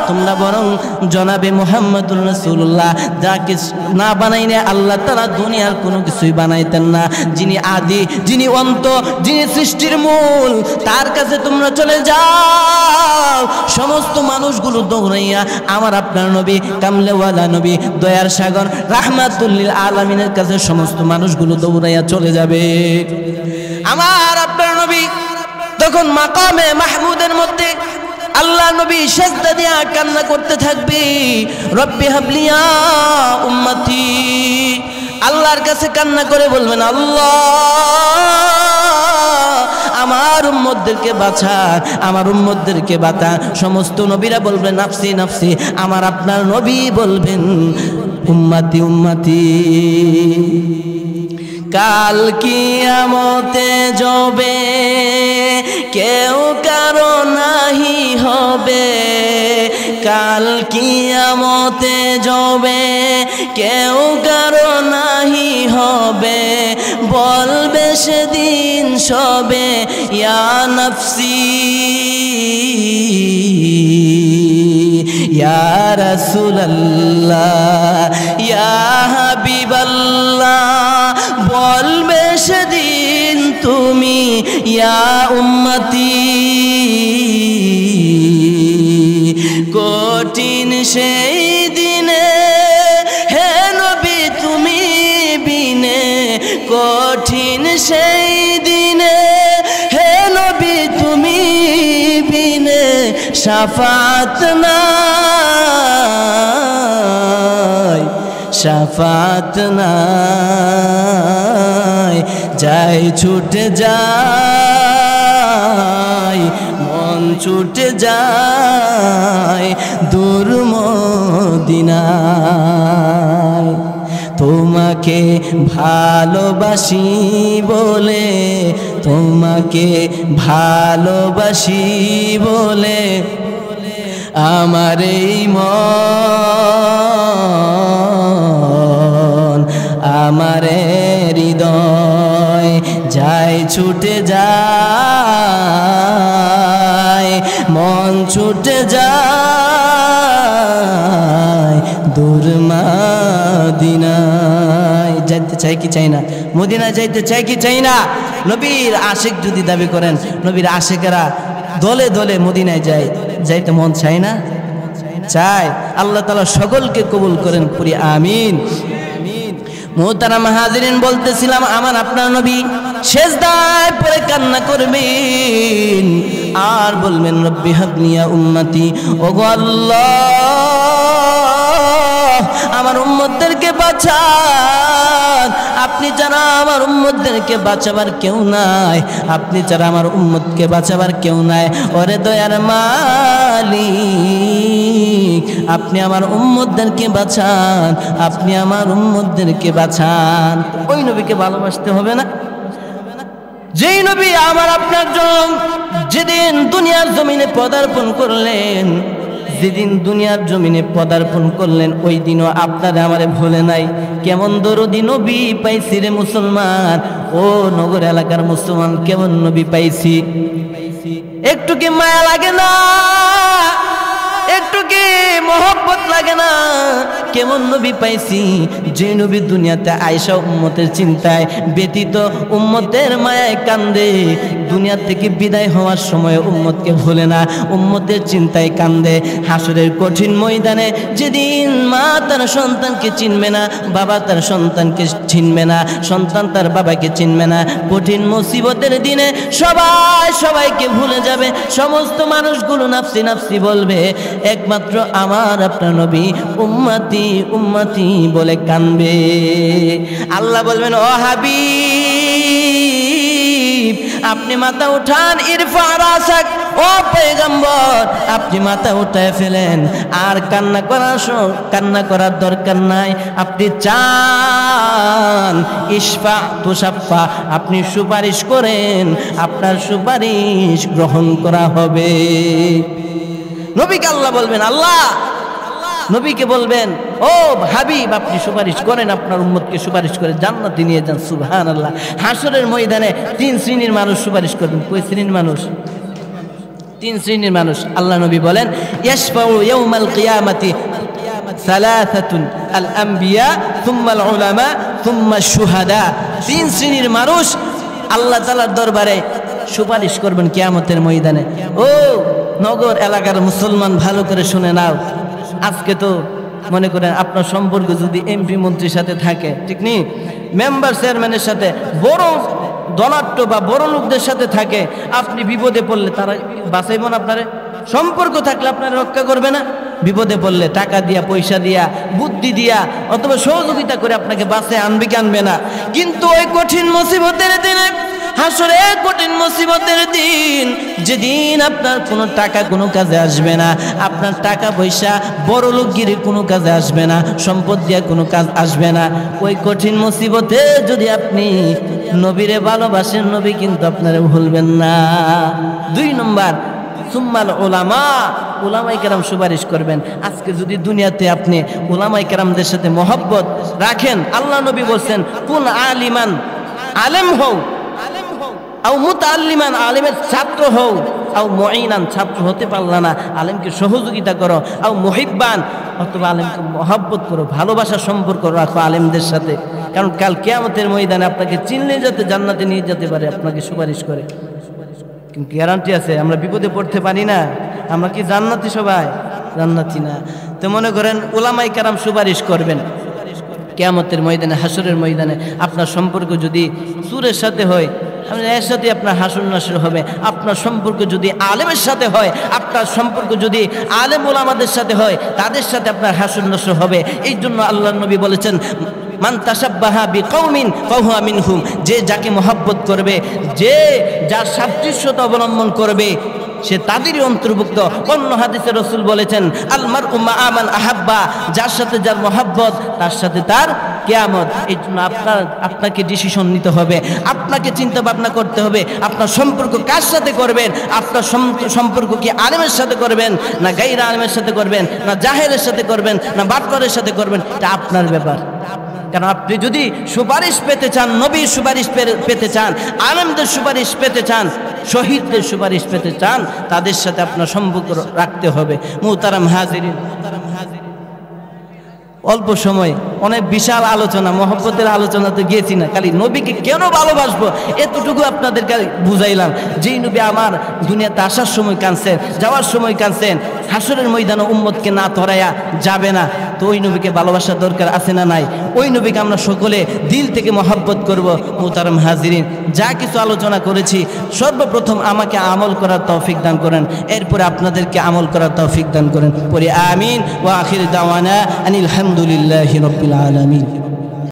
তোমরা বরং জনাবে মুহাম্মদুর রাসূলুল্লাহ যাকে না বানাইলে আল্লাহ তাআলা দুনিয়ার কোনো কিছুই বানাইতেন না, যিনি আদি, যিনি অন্ত, যিনি সৃষ্টির মূল, তার কাছে তোমরা চলে যাও। সমস্ত মানুষগুলো দৌড়াইয়া আমার আপনার নবী কামলেওয়ালা নবী দয়ার সাগর রাহমাতুল লিল আলামিনের কাছে সমস্ত মানুষগুলো দৌড়াইয়া চলে যাবে। আমার আপনার নবী তখন মাকামে মাহমুদের মধ্যে আল্লাহ নবী সেজদা দিয়া কান্না করতে থাকবে, রব্বি হাবলি ইয়া উম্মতি, আল্লাহর কাছে কান্না করে বলবেন আল্লাহ আমার উম্মতদেরকে বাঁচান, আমার উম্মতদেরকে বাঁচান। সমস্ত নবীরা বলবেন নাফসি নাফসি, আমার আপনার নবী বলবেন উম্মতি উম্মতি। কাল কিয়ামতে যাবে কেউ কারো নাহি হবে, কাল কিয়ামতে যাবে কেউ কারো নাহি হবে, বলবে সেদিন সবে ইয়া নফসি ইয়া রাসূলুল্লাহ ইয়া হাবিবাল্লাহ, বলবে সেদিন তুমি ইয়া উম্মতি। কঠিন সেই দিনে হে নবী তুমি বিনে, কঠিন সেই দিনে হে নবী তুমি বিনে, শাফাত নাই শাফাত নাই, যাই ছুটে যায় যায়, মন ছুটে যায় দূর মদিনায়। তোমাকে ভালোবাসি বলে, তোমাকে ভালোবাসি বলে আমার এই মন, আমার হৃদয় যায় ছুটে যায়, মন ছুটে যায় দূর মদিনায়। যাইতে চাই কি চাই না? মদিনায় যাইতে চাই কি চাই না? নবীর আশিক যদি দাবি করেন, নবীর আশিকেরা দলে দলে মদিনায় যায়, যাইতে মন চাই না? চাই। আল্লাহ তাআলা সকলকে কবুল করেন, পড়ি আমিন। মুহতারাম হাজিরিন, বলতেছিলাম আমার আপনার নবী সেজদায় পড়ে কান্না করবেন আর বলবেন রব্বি হাবলিয়া উম্মতি, ওগো আল্লাহ আমার উম্মতদেরকে বাঁচান, আপনি ছাড়া আমার উম্মতদেরকে বাঁচাবার কেউ নাই, আপনি ছাড়া আমার উম্মতকে বাঁচাবার কেউ নাই। ওরে দয়ার মালিক, আপনি আমার উম্মতদেরকে বাঁচান, আপনি আমার উম্মতদেরকে বাঁচান। ওই নবীকে ভালোবাসতে হবে না? যেই নবী আমার আপনার জন্য যেদিন দুনিয়ার জমিনে পদার্পণ করলেন, যেদিন দুনিয়ার জমিনে পদার্পণ করলেন, ওই দিনও আপনারা আমারে ভুলে নাই। কেমন দরদি নবী পাইছি রে মুসলমান, ও নগর এলাকার মুসলমান, কেমন নবী পাইছি। একটু কি মায়া লাগে না? একটু কি মোহব্বত লাগে না? কেমন নবী পাইছি, যে নবী দুনিয়াতে আয়েশা উম্মতের চিন্তায় ব্যতীত, উম্মতের মায়ায় কান্দে, দুনিয়া থেকে বিদায় হওয়ার সময় উম্মতকে ভুলে না, উম্মতের চিন্তায় কান্দে। হাসরের কঠিন ময়দানে যেদিন মা তার সন্তানকে চিনবে না, বাবা তার সন্তানকে চিনবে না, সন্তান তার বাবাকে চিনবে না, কঠিন মুসিবতের দিনে সবাই সবাইকে ভুলে যাবে, সমস্ত মানুষগুলো নাফসি নাফসি বলবে, একমাত্র আমার আপনার নবী উম্মতি উম্মতি বলে কানবে। আল্লাহ বলবেন ও হাবিব আপনি মাথা উঠান, ইরফা রাসাক, ও পয়গম্বর আপনি মাথা উঠায় ফেলেন, আর কান্না করার দরকার নাই। আপনি চান ইশফা তুশাফা, আপনি সুপারিশ করেন, আপনার সুপারিশ গ্রহণ করা হবে। নবীকে আল্লাহ বলবেন, আল্লাহ নবীকে বলবেন ও হাবিব আপনি সুপারিশ করেন, আপনার উম্মতকে সুপারিশ করে জান্নাতে নিয়ে যান। সুবহানাল্লাহ। হাসরের ময়দানে 3 শ্রেণীর মানুষ সুপারিশ করবেন। কয় শ্রেণীর মানুষ? 3 শ্রেণীর মানুষ। আল্লাহ নবী বলেন ইয়াশফাউ ইয়াউমাল কিয়ামাতি সালাসাতুন আল আম্বিয়া থুম্মা আল উলামা থুম্মা শুহাদা। 3 শ্রেণীর মানুষ আল্লাহ তাআলার দরবারে সুপারিশ করবেন কিয়ামতের ময়দানে। ও নগর এলাকার মুসলমান ভালো করে শুনে নাও, আজকে তো মনে করেন আপনার সম্পর্ক যদি এমপি মন্ত্রীর সাথে থাকে, ঠিক নেই, মেম্বার চেয়ারম্যানের সাথে, বড় ধনাঢ্য বা বড় লোকদের সাথে থাকে, আপনি বিপদে পড়লে তারা বাঁচাইব না আপনারে? সম্পর্ক থাকলে আপনারা রক্ষা করবে না? বিপদে পড়লে টাকা দিয়া, পয়সা দিয়া, বুদ্ধি দিয়া অথবা সহযোগিতা করে আপনাকে বাঁচায় আনবে কি আনবে না? কিন্তু ওই কঠিন মুসিবতের দিনে, হাসরে কঠিন মুসিবতের দিন, যেদিন আপনার কোনো টাকা কোনো কাজে আসবে না, আপনার টাকা পয়সা বড় লোকগিরি কোনো কাজে আসবে না, সম্পদ দিয়ে কোনো কাজ আসবে না, ওই কঠিন মুসিবতে যদি আপনি নবীরে ভালোবাসেন, নবী কিন্তু আপনারা ভুলবেন না। 2 নম্বর সুম্মাল উলামা, উলামায়ে কেরাম সুপারিশ করবেন। আজকে যদি দুনিয়াতে আপনি উলামায়ে কেরামদের সাথে মহব্বত রাখেন, আল্লাহ নবী বলছেন কুন আলিমান, আলেম হও, আও মুতাআল্লিমান, আলেমের ছাত্র হও, আও মুঈনান, ছাত্র হতে পারলা না, আলেমকে সহযোগিতা করো, আও মুহিব্বান, অথবা আলেমকে মহব্বত করো, ভালোবাসা সম্পর্ক রাখো আলেমদের সাথে। কারণ কাল কিয়ামতের ময়দানে আপনাকে চিনলে যাতে জান্নাতে নিয়ে যেতে পারে, আপনাকে সুপারিশ করে। কিন্তু গ্যারান্টি আছে আমরা বিপদে পড়তে পারি না? আমরা কি জান্নাতি? সবাই জান্নাতি না। তো মনে করেন উলামায়ে কেরাম সুপারিশ করবেন কিয়ামতের ময়দানে, হাসরের ময়দানে। আপনার সম্পর্ক যদি সুরের সাথে হয়, এর সাথে আপনার হাসর নাসর হবে। আপনার সম্পর্ক যদি আলেমের সাথে হয়, আপনার সম্পর্ক যদি আলেম ওলামাদের সাথে হয়, তাদের সাথে আপনার হাসর নাসর হবে। এই জন্য আল্লাহর নবী বলেছেন মান তাশাব্বাহা বিকৌমিন ফাহুয়া মিনহুম, যে যাকে মহব্বত করবে, যে যার সাদৃশ্যতা অবলম্বন করবে, সে তাদেরই অন্তর্ভুক্ত। অন্য হাদিসে রাসূল বলেছেন আল মারউ মা মান আহাব্বা, যার সাথে যার মহব্বত তার সাথে তার কিয়ামত। এই জন্য আপনাকে ডিসিশন নিতে হবে, আপনাকে চিন্তা ভাবনা করতে হবে আপনার সম্পর্ক কার সাথে করবেন। আপনার সম্পর্ক কি আলেমের সাথে করবেন, না গায়রা আলেমের সাথে করবেন, না জাহেলের সাথে করবেন, না বাটপারের সাথে করবেন, এটা আপনার ব্যাপার। কারণ আপনি যদি সুপারিশ পেতে চান, নবীর সুপারিশ পেতে চান, আলেমদের সুপারিশ পেতে চান, শহীদদের সুপারিশ পেতে চান, তাদের সাথে আপনার সম্পর্ক রাখতে হবে। মুহতারাম হাজিরিন, অল্প সময় অনেক বিশাল আলোচনা, মহব্বতের আলোচনাতে গিয়েছি না, খালি নবীকে কেন ভালোবাসবো এতটুকু আপনাদেরকে বুঝাইলাম। যেই নবী আমার দুনিয়াতে আসার সময় কাঁদছেন, যাওয়ার সময় কাঁদছেন, হাসরের ময়দানে উম্মতকে না ধরাইয়া যাবে না, তো ওই নবীকে ভালোবাসার দরকার আছে না নাই? ওই নবীকে আমরা সকলে দিল থেকে মহব্বত করব। মুহতারাম হাজিরিন, যা কিছু আলোচনা করেছি সর্বপ্রথম আমাকে আমল করার তৌফিক দান করেন, এরপরে আপনাদেরকে আমল করার তৌফিক দান করেন। পরে আমিন। ওয়া আখির দাওয়ানা আনিল হামদুলিল্লাহি রাব্বিল আলামিন।